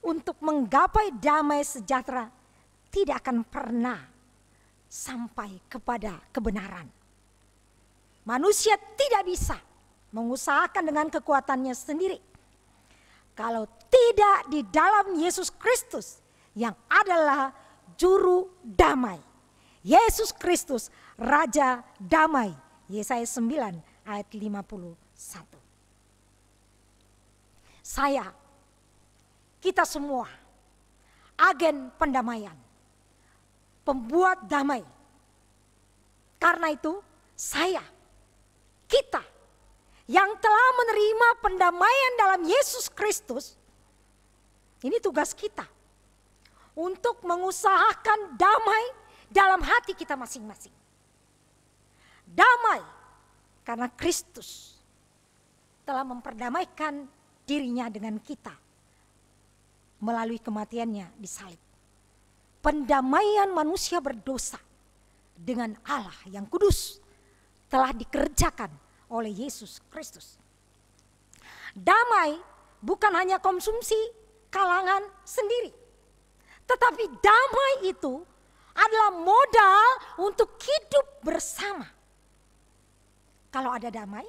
S6: untuk menggapai damai sejahtera tidak akan pernah sampai kepada kebenaran. Manusia tidak bisa mengusahakan dengan kekuatannya sendiri. Kalau tidak di dalam Yesus Kristus yang adalah juru damai. Yesus Kristus Raja Damai. Yesaya 9 ayat 51. Kita semua agen pendamaian. Pembuat damai. Karena itu kita yang telah menerima pendamaian dalam Yesus Kristus, ini tugas kita untuk mengusahakan damai dalam hati kita masing-masing. Damai karena Kristus telah memperdamaikan dirinya dengan kita melalui kematiannya di salib. Pendamaian manusia berdosa dengan Allah yang kudus telah dikerjakan oleh Yesus Kristus. Damai bukan hanya konsumsi kalangan sendiri. Tetapi damai itu adalah modal untuk hidup bersama. Kalau ada damai,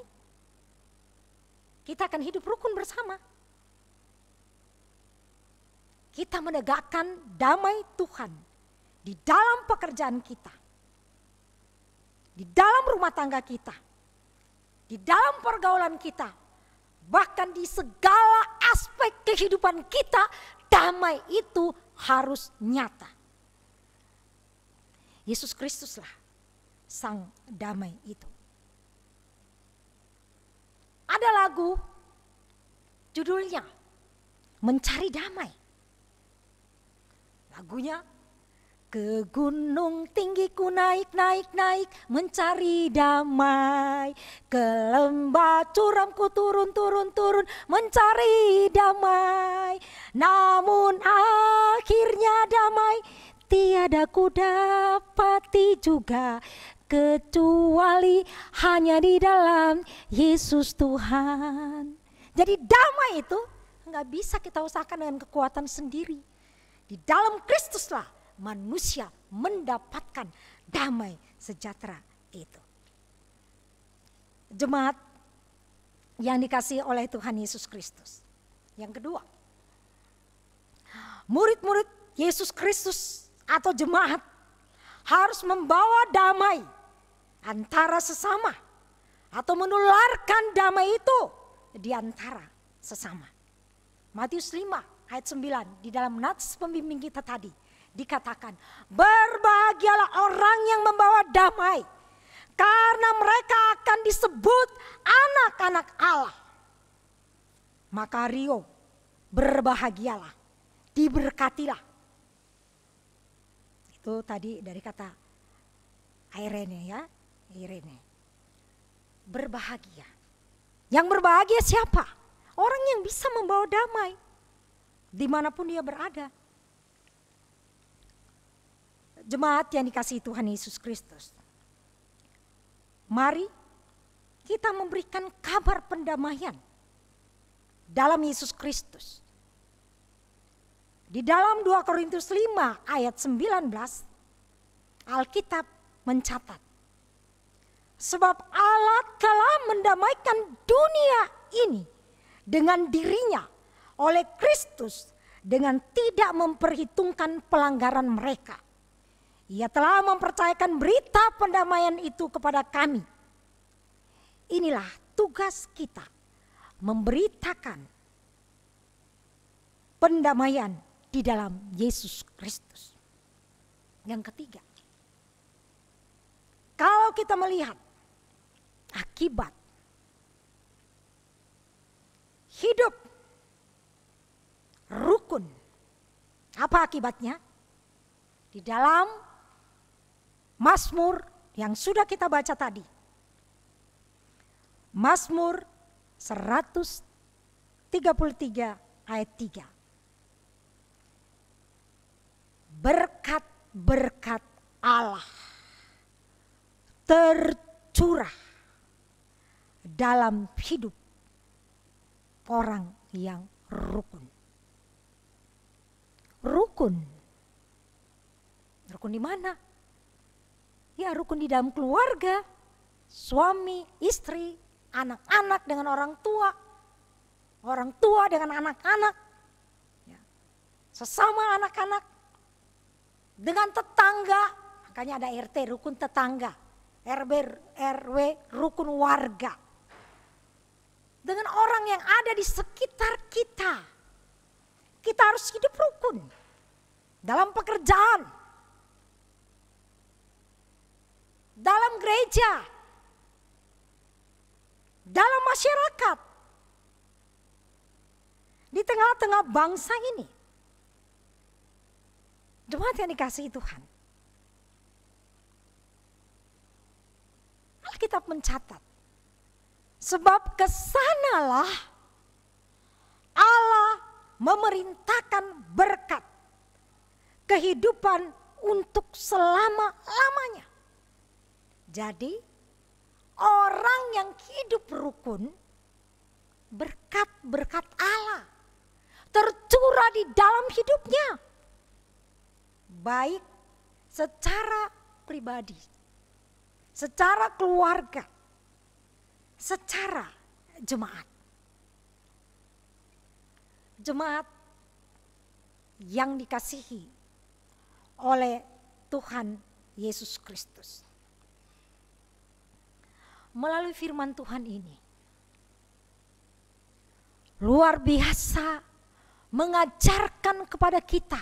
S6: kita akan hidup rukun bersama. Kita menegakkan damai Tuhan di dalam pekerjaan kita, di dalam rumah tangga kita, di dalam pergaulan kita, bahkan di segala aspek kehidupan kita, damai itu harus nyata. Yesus Kristuslah sang damai itu. Ada lagu judulnya Mencari Damai. Lagunya, ke gunung tinggi ku naik, mencari damai. Ke lembah curam ku turun, mencari damai. Namun akhirnya damai tiada ku dapati juga, kecuali hanya di dalam Yesus Tuhan. Jadi damai itu nggak bisa kita usahakan dengan kekuatan sendiri. Di dalam Kristuslah manusia mendapatkan damai sejahtera itu. Jemaat yang dikasihi oleh Tuhan Yesus Kristus. Yang kedua, murid-murid Yesus Kristus atau jemaat harus membawa damai antara sesama atau menularkan damai itu di antara sesama. Matius 5 ayat 9 di dalam nats pembimbing kita tadi dikatakan, berbahagialah orang yang membawa damai, karena mereka akan disebut anak-anak Allah. Maka Rio, berbahagialah, diberkatilah. Itu tadi dari kata Irene ya, Irene. Berbahagia. Yang berbahagia siapa? Orang yang bisa membawa damai dimanapun dia berada. Jemaat yang dikasihi Tuhan Yesus Kristus, mari kita memberikan kabar pendamaian dalam Yesus Kristus. Di dalam 2 Korintus 5 ayat 19, Alkitab mencatat, sebab Allah telah mendamaikan dunia ini dengan dirinya oleh Kristus dengan tidak memperhitungkan pelanggaran mereka. Ia telah mempercayakan berita pendamaian itu kepada kami. Inilah tugas kita, memberitakan pendamaian di dalam Yesus Kristus. Yang ketiga, kalau kita melihat akibat hidup rukun, apa akibatnya? Di dalam Mazmur yang sudah kita baca tadi, Mazmur 133 ayat 3. Berkat-berkat Allah tercurah dalam hidup orang yang rukun. Rukun. Rukun di mana? Ya, rukun di dalam keluarga, suami, istri, anak-anak dengan orang tua dengan anak-anak, ya, sesama anak-anak, dengan tetangga. Makanya ada RT, rukun tetangga, RW, rukun warga. Dengan orang yang ada di sekitar kita. Kita harus hidup rukun. Dalam pekerjaan. Dalam gereja. Dalam masyarakat. Di tengah-tengah bangsa ini. Jemaat yang dikasihi Tuhan. Alkitab mencatat. Sebab kesanalah Allah memerintahkan berkat kehidupan untuk selama-lamanya. Jadi orang yang hidup rukun, berkat-berkat Allah tercurah di dalam hidupnya. Baik secara pribadi, secara keluarga, secara jemaat. Jemaat yang dikasihi oleh Tuhan Yesus Kristus. Melalui firman Tuhan ini, luar biasa mengajarkan kepada kita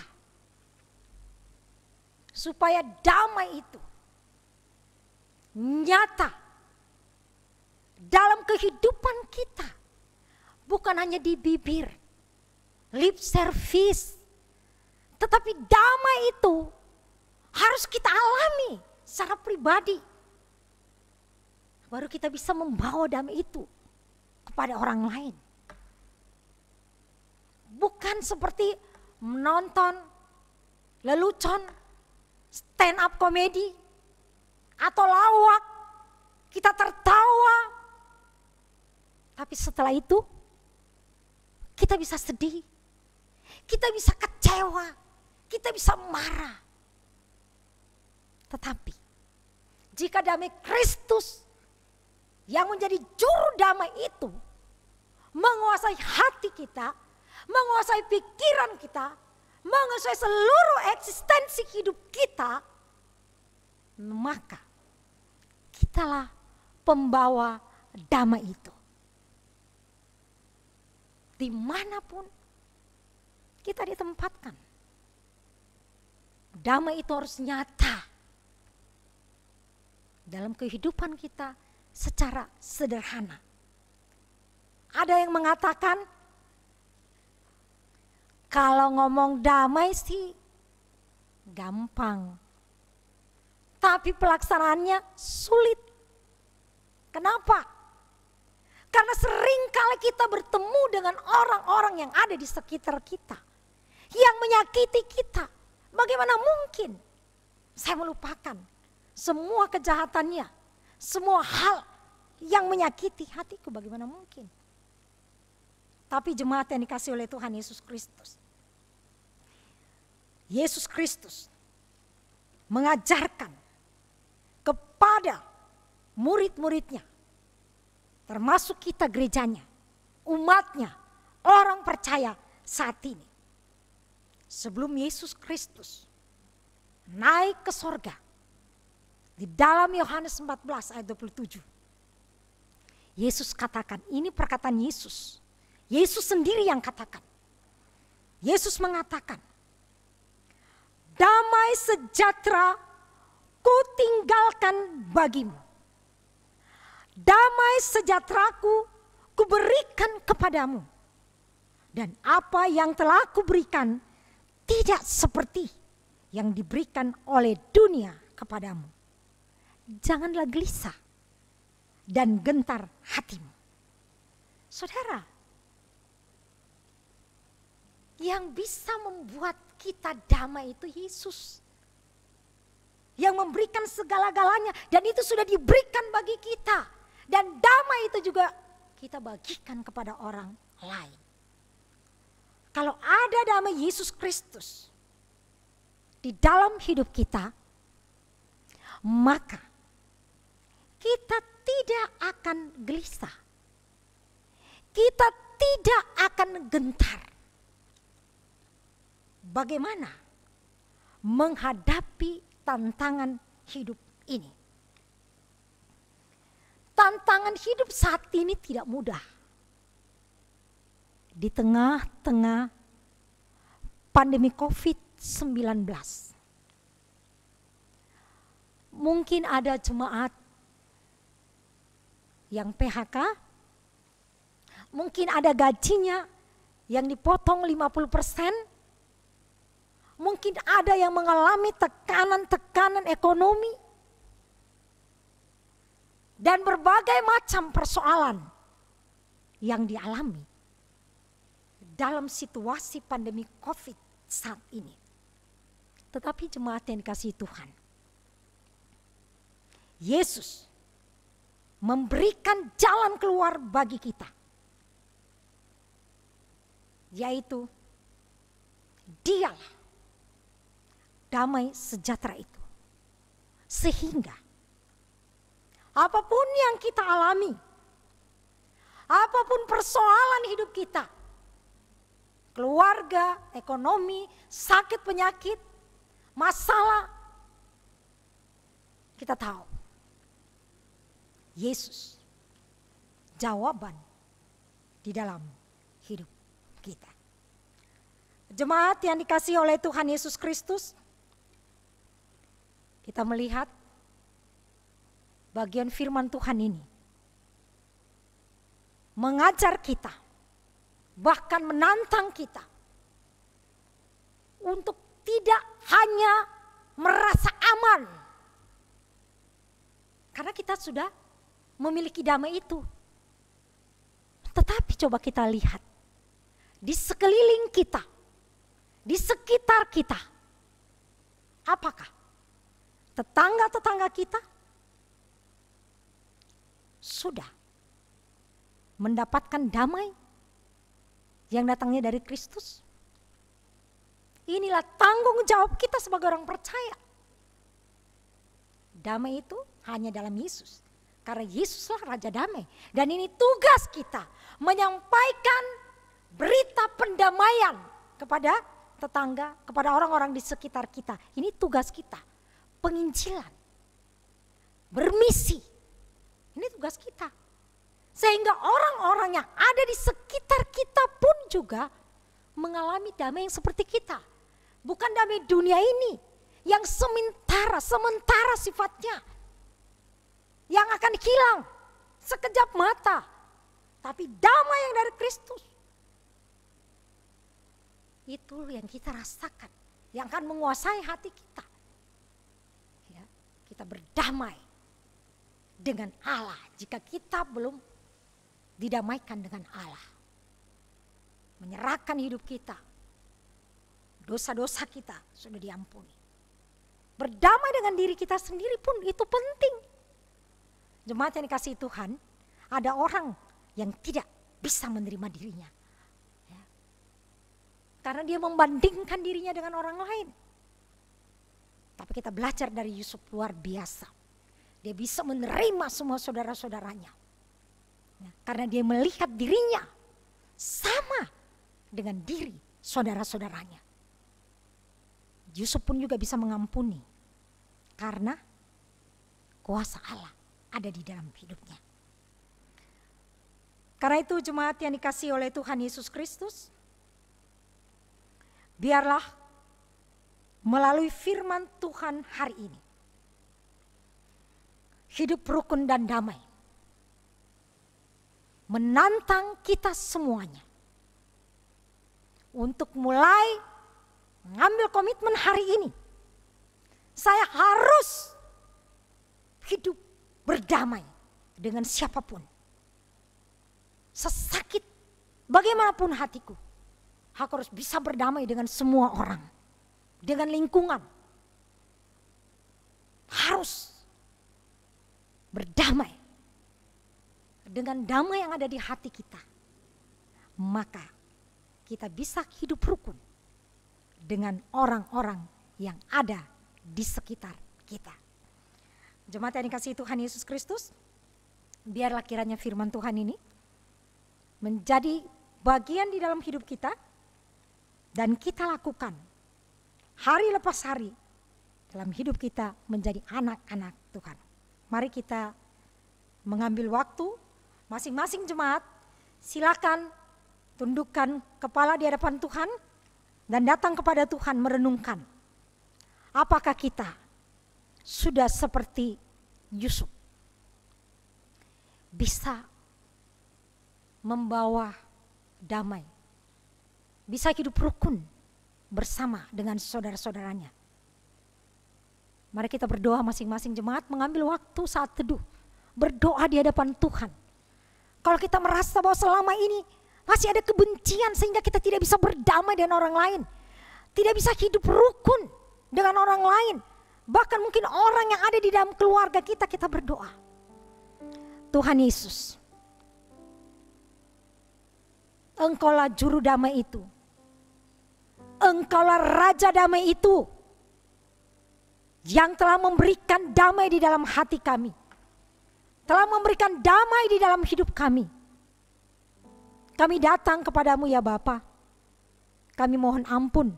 S6: supaya damai itu nyata dalam kehidupan kita, bukan hanya di bibir, lip service, tetapi damai itu harus kita alami secara pribadi. Baru kita bisa membawa damai itu kepada orang lain. Bukan seperti menonton lelucon, stand up komedi, atau lawak, kita tertawa. Tapi setelah itu, kita bisa sedih, kita bisa kecewa, kita bisa marah. Tetapi, jika damai Kristus yang menjadi juru damai itu menguasai hati kita, menguasai pikiran kita, menguasai seluruh eksistensi hidup kita, maka kitalah pembawa damai itu. Dimanapun kita ditempatkan, damai itu harus nyata dalam kehidupan kita secara sederhana. Ada yang mengatakan, kalau ngomong damai sih gampang, tapi pelaksanaannya sulit. Kenapa? Karena seringkali kita bertemu dengan orang-orang yang ada di sekitar kita, yang menyakiti kita. Bagaimana mungkin saya melupakan semua kejahatannya, semua hal yang menyakiti hatiku, bagaimana mungkin? Tapi jemaat yang dikasih oleh Tuhan Yesus Kristus, Yesus Kristus mengajarkan kepada murid-muridnya, termasuk kita gerejanya, umatnya, orang percaya saat ini. Sebelum Yesus Kristus naik ke sorga, di dalam Yohanes 14 ayat 27, Yesus katakan, ini perkataan Yesus. Yesus sendiri yang katakan. Yesus mengatakan, damai sejahtera ku tinggalkan bagimu. Damai sejahteraku ku berikan kepadamu. Dan apa yang telah ku berikan tidak seperti yang diberikan oleh dunia kepadamu. Janganlah gelisah dan gentar hatimu. Saudara, yang bisa membuat kita damai itu Yesus. Yang memberikan segala-galanya, dan itu sudah diberikan bagi kita. Dan damai itu juga kita bagikan kepada orang lain. Kalau ada damai Yesus Kristus di dalam hidup kita, maka kita tidak akan gelisah. Kita tidak akan gentar. Bagaimana menghadapi tantangan hidup ini? Tantangan hidup saat ini tidak mudah. Di tengah-tengah pandemi COVID-19. Mungkin ada jemaat yang PHK, mungkin ada gajinya yang dipotong 50%, mungkin ada yang mengalami tekanan-tekanan ekonomi, dan berbagai macam persoalan yang dialami dalam situasi pandemi COVID saat ini. Tetapi jemaat yang dikasihi Tuhan, Yesus memberikan jalan keluar bagi kita, yaitu Dialah damai sejahtera itu. Sehingga apapun yang kita alami, apapun persoalan hidup kita, keluarga, ekonomi, sakit, penyakit, masalah, kita tahu Yesus jawaban di dalam hidup kita. Jemaat yang dikasihi oleh Tuhan Yesus Kristus, kita melihat bagian firman Tuhan ini mengajar kita, bahkan menantang kita untuk tidak hanya merasa aman, karena kita sudah memiliki damai itu. Tetapi coba kita lihat di sekeliling kita, di sekitar kita, apakah tetangga-tetangga kita sudah mendapatkan damai yang datangnya dari Kristus? Inilah tanggung jawab kita sebagai orang percaya. Damai itu hanya dalam Yesus, karena Yesuslah Raja Damai. Dan ini tugas kita, menyampaikan berita pendamaian kepada tetangga, kepada orang-orang di sekitar kita. Ini tugas kita, penginjilan, bermisi. Ini tugas kita. Sehingga orang-orang yang ada di sekitar kita pun juga mengalami damai yang seperti kita. Bukan damai dunia ini yang sementara sifatnya, yang akan hilang sekejap mata. Tapi damai yang dari Kristus, itu yang kita rasakan, yang akan menguasai hati kita. Ya, kita berdamai dengan Allah jika kita belum didamaikan dengan Allah. Menyerahkan hidup kita, dosa-dosa kita sudah diampuni. Berdamai dengan diri kita sendiri pun itu penting. Jemaat yang dikasihi Tuhan, ada orang yang tidak bisa menerima dirinya. Ya. Karena dia membandingkan dirinya dengan orang lain. Tapi kita belajar dari Yusuf luar biasa. Dia bisa menerima semua saudara-saudaranya. Ya, karena dia melihat dirinya sama dengan diri saudara-saudaranya. Yusuf pun juga bisa mengampuni karena kuasa Allah ada di dalam hidupnya. Karena itu jemaat yang dikasihi oleh Tuhan Yesus Kristus, biarlah melalui firman Tuhan hari ini, hidup rukun dan damai menantang kita semuanya untuk mulai mengambil komitmen hari ini. Saya harus hidup berdamai dengan siapapun. Sesakit bagaimanapun hatiku, aku harus bisa berdamai dengan semua orang, dengan lingkungan. Harus berdamai dengan damai yang ada di hati kita. Maka kita bisa hidup rukun dengan orang-orang yang ada di sekitar kita. Jemaat yang dikasihi Tuhan Yesus Kristus, biarlah kiranya firman Tuhan ini menjadi bagian di dalam hidup kita dan kita lakukan hari lepas hari dalam hidup kita menjadi anak-anak Tuhan. Mari kita mengambil waktu, masing-masing jemaat silakan tundukkan kepala di hadapan Tuhan dan datang kepada Tuhan merenungkan. Apakah kita sudah seperti Yusuf, bisa membawa damai, bisa hidup rukun bersama dengan saudara-saudaranya. Mari kita berdoa masing-masing jemaat, mengambil waktu saat teduh, berdoa di hadapan Tuhan. Kalau kita merasa bahwa selama ini masih ada kebencian sehingga kita tidak bisa berdamai dengan orang lain, tidak bisa hidup rukun dengan orang lain, bahkan mungkin orang yang ada di dalam keluarga kita, kita berdoa. Tuhan Yesus, Engkaulah juru damai itu, Engkaulah Raja damai itu, yang telah memberikan damai di dalam hati kami, telah memberikan damai di dalam hidup kami. Kami datang kepadamu ya Bapa, kami mohon ampun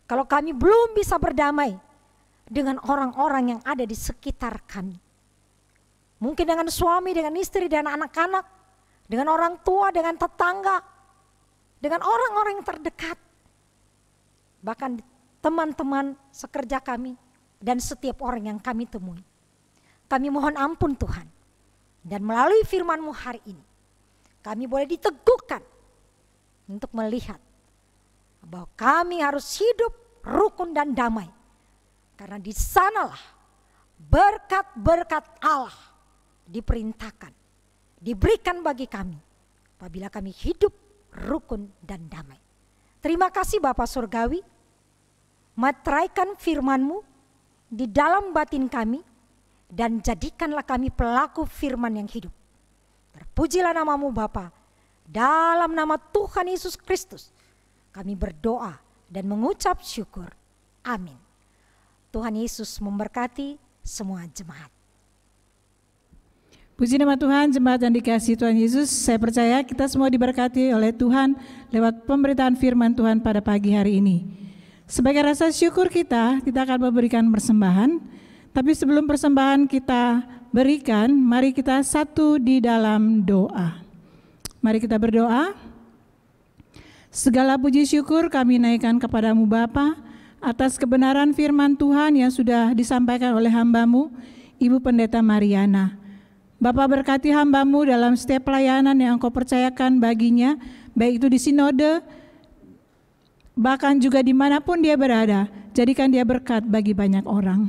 S6: kalau kami belum bisa berdamai dengan orang-orang yang ada di sekitar kami. Mungkin dengan suami, dengan istri, dengan anak-anak, dengan orang tua, dengan tetangga, dengan orang-orang yang terdekat. Bahkan teman-teman sekerja kami dan setiap orang yang kami temui. kami mohon ampun Tuhan. Dan melalui firman-Mu hari ini, kami boleh diteguhkan untuk melihat bahwa kami harus hidup rukun dan damai. Karena di sanalah berkat-berkat Allah diperintahkan, diberikan bagi kami apabila kami hidup rukun dan damai. Terima kasih Bapa Surgawi, materaikan firman-Mu di dalam batin kami dan jadikanlah kami pelaku firman yang hidup. Terpujilah nama-Mu Bapa, dalam nama Tuhan Yesus Kristus kami berdoa dan mengucap syukur. Amin. Tuhan Yesus memberkati semua jemaat.
S3: Puji nama Tuhan, jemaat yang dikasihi Tuhan Yesus. Saya percaya kita semua diberkati oleh Tuhan lewat pemberitaan firman Tuhan pada pagi hari ini. Sebagai rasa syukur kita akan memberikan persembahan. Tapi sebelum persembahan kita berikan, mari kita satu di dalam doa. Mari kita berdoa. Segala puji syukur kami naikkan kepadamu Bapa atas kebenaran firman Tuhan yang sudah disampaikan oleh hamba-Mu, Ibu Pendeta Mariana. Bapa berkati hamba-Mu dalam setiap pelayanan yang Engkau percayakan baginya, baik itu di sinode, bahkan juga dimanapun dia berada, jadikan dia berkat bagi banyak orang.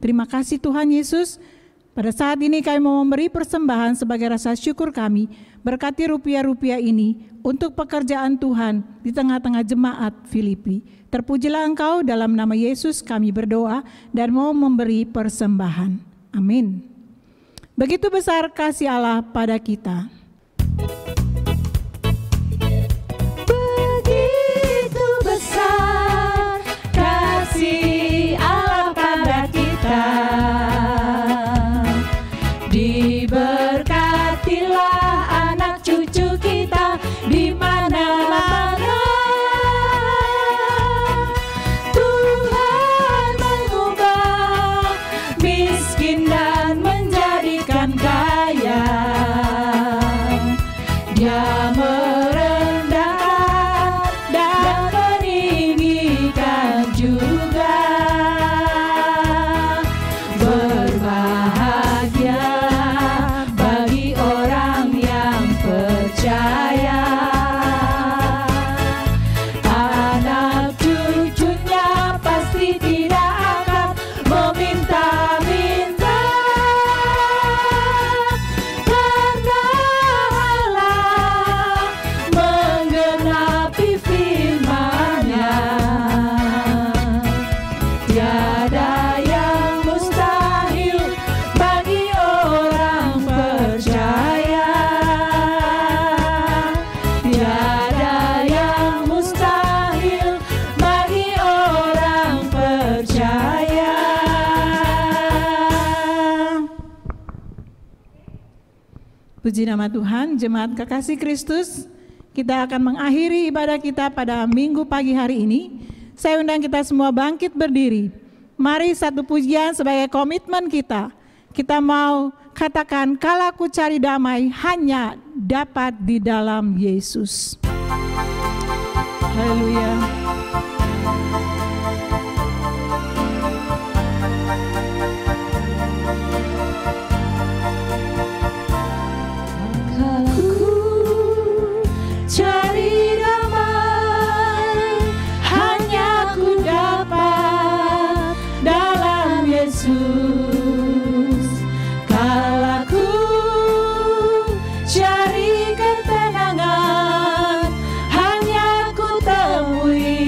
S3: Terima kasih Tuhan Yesus, pada saat ini kami mau memberi persembahan sebagai rasa syukur kami, berkati rupiah-rupiah ini untuk pekerjaan Tuhan di tengah-tengah jemaat Filipi. Terpujilah Engkau, dalam nama Yesus kami berdoa dan mau memberi persembahan. Amin. Begitu besar kasih Allah pada kita.
S2: Begitu besar kasih Allah pada kita. Diberkatilah anak cucu kita di mana-mana. Tuhan mengubah miskin dan menjadikan kaya. Dia merendahkan dan meninggikan juga. Berbahagia bagi orang yang percaya. Anak cucunya pasti tidak akan meminta-minta. Karena Allah menggenapi firman-Nya. Tiada yang mustahil bagi orang percaya. Tiada yang mustahil bagi orang percaya.
S3: Puji nama Tuhan, jemaat kekasih Kristus, kita akan mengakhiri ibadah kita pada minggu pagi hari ini. Saya undang kita semua bangkit berdiri. Mari satu pujian sebagai komitmen kita. Kita mau katakan, kalau aku cari damai hanya dapat di dalam Yesus. Haleluya.
S2: Cari damai hanya ku dapat dalam Yesus. Kalau ku cari ketenangan hanya ku temui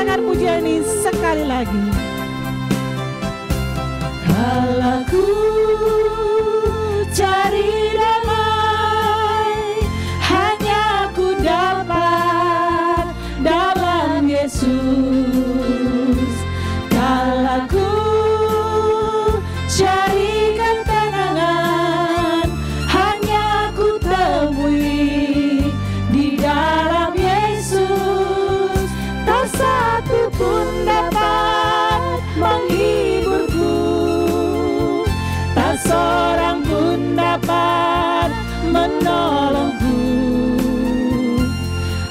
S3: katakan pujian ini sekali lagi. Kalau ku cari damai, hanya ku dapat dalam Yesus. Kalau ku cari ketenangan, hanya ku temui di dalam Yesus. Tak satu pun dapat menghiburku, tak seorang pun dapat menolongku.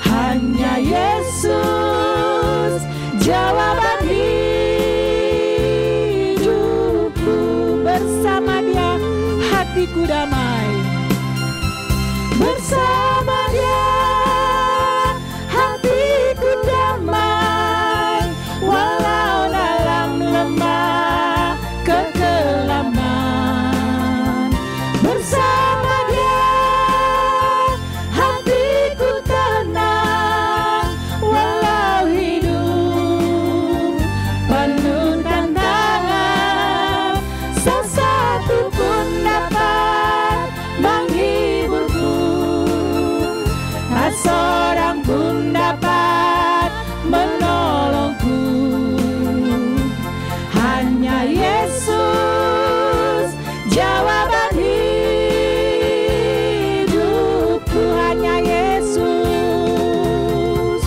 S3: Hanya Yesus jawaban hidupku. Bersama Dia hatiku damai, bersama Dia hatiku damai, walau dalam lembah kekelaman. Bersama Dia hatiku tenang, walau hidup penuh tantangan. Sesatu pun dapat menghiburku, tak seorang pun dapat menolongku. Hanya Yesus jawaban hidupku. Hanya Yesus,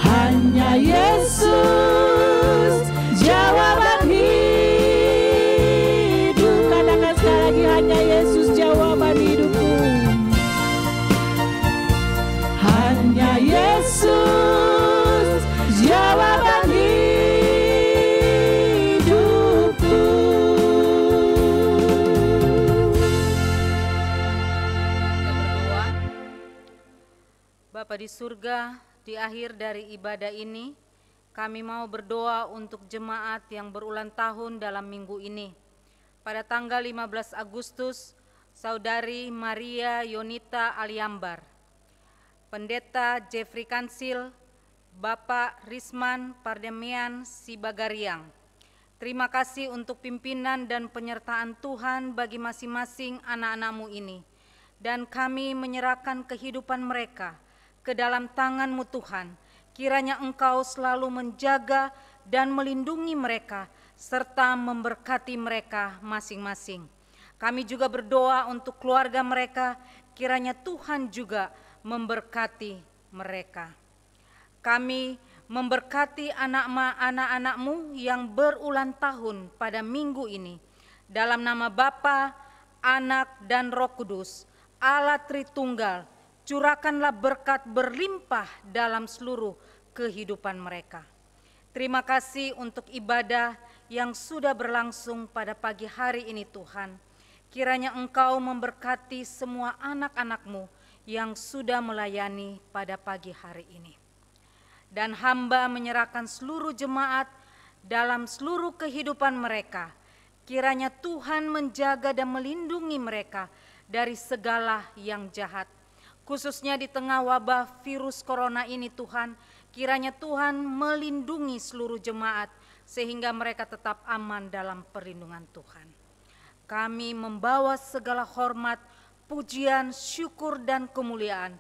S3: hanya Yesus jawaban hidup. Katakan sekali lagi, hanya Yesus jawaban hidupku. Hanya Yesus jawaban hidupku.
S4: Kita berdoa. Bapa di surga, di akhir dari ibadah ini, kami mau berdoa untuk jemaat yang berulang tahun dalam minggu ini. Pada tanggal 15 Agustus, Saudari Maria Yonita Aliambar, Pendeta Jeffrey Kansil, Bapak Risman Pardemian Sibagariang. Terima kasih untuk pimpinan dan penyertaan Tuhan bagi masing-masing anak-anak-Mu ini. Dan kami menyerahkan kehidupan mereka ke dalam tangan-Mu Tuhan. Kiranya Engkau selalu menjaga dan melindungi mereka, serta memberkati mereka masing-masing. Kami juga berdoa untuk keluarga mereka, kiranya Tuhan juga memberkati mereka. Kami memberkati anak-anak-Mu yang berulang tahun pada minggu ini. Dalam nama Bapa, Anak, dan Roh Kudus, Allah Tritunggal, curahkanlah berkat berlimpah dalam seluruh kehidupan mereka. Terima kasih untuk ibadah yang sudah berlangsung pada pagi hari ini Tuhan. Kiranya Engkau memberkati semua anak-anak-Mu yang sudah melayani pada pagi hari ini. Dan hamba menyerahkan seluruh jemaat dalam seluruh kehidupan mereka. Kiranya Tuhan menjaga dan melindungi mereka dari segala yang jahat. Khususnya di tengah wabah virus corona ini Tuhan, kiranya Tuhan melindungi seluruh jemaat sehingga mereka tetap aman dalam perlindungan Tuhan. Kami membawa segala hormat, pujian, syukur, dan kemuliaan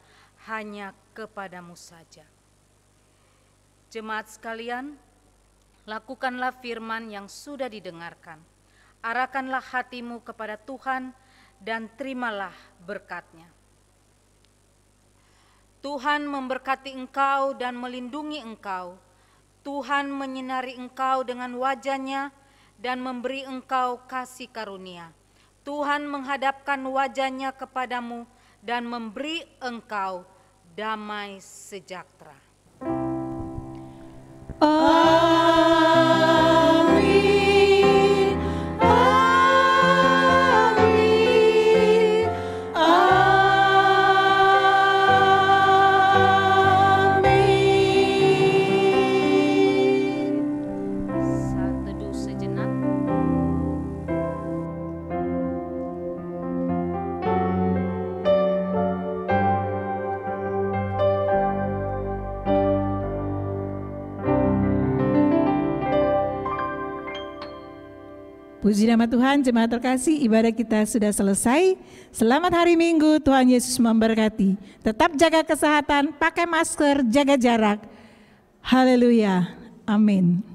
S4: hanya kepadamu saja. Jemaat sekalian, lakukanlah firman yang sudah didengarkan. Arahkanlah hatimu kepada Tuhan dan terimalah berkat-Nya. Tuhan memberkati engkau dan melindungi engkau. Tuhan menyinari engkau dengan wajah-Nya dan memberi engkau kasih karunia. Tuhan menghadapkan wajah-Nya kepadamu dan memberi engkau damai sejahtera.
S3: Amin. Amin. Amin.
S4: Saat teduh sejenak.
S3: Puji nama Tuhan, jemaat terkasih, ibadah kita sudah selesai. Selamat hari Minggu, Tuhan Yesus memberkati. Tetap jaga kesehatan, pakai masker, jaga jarak. Haleluya, amin.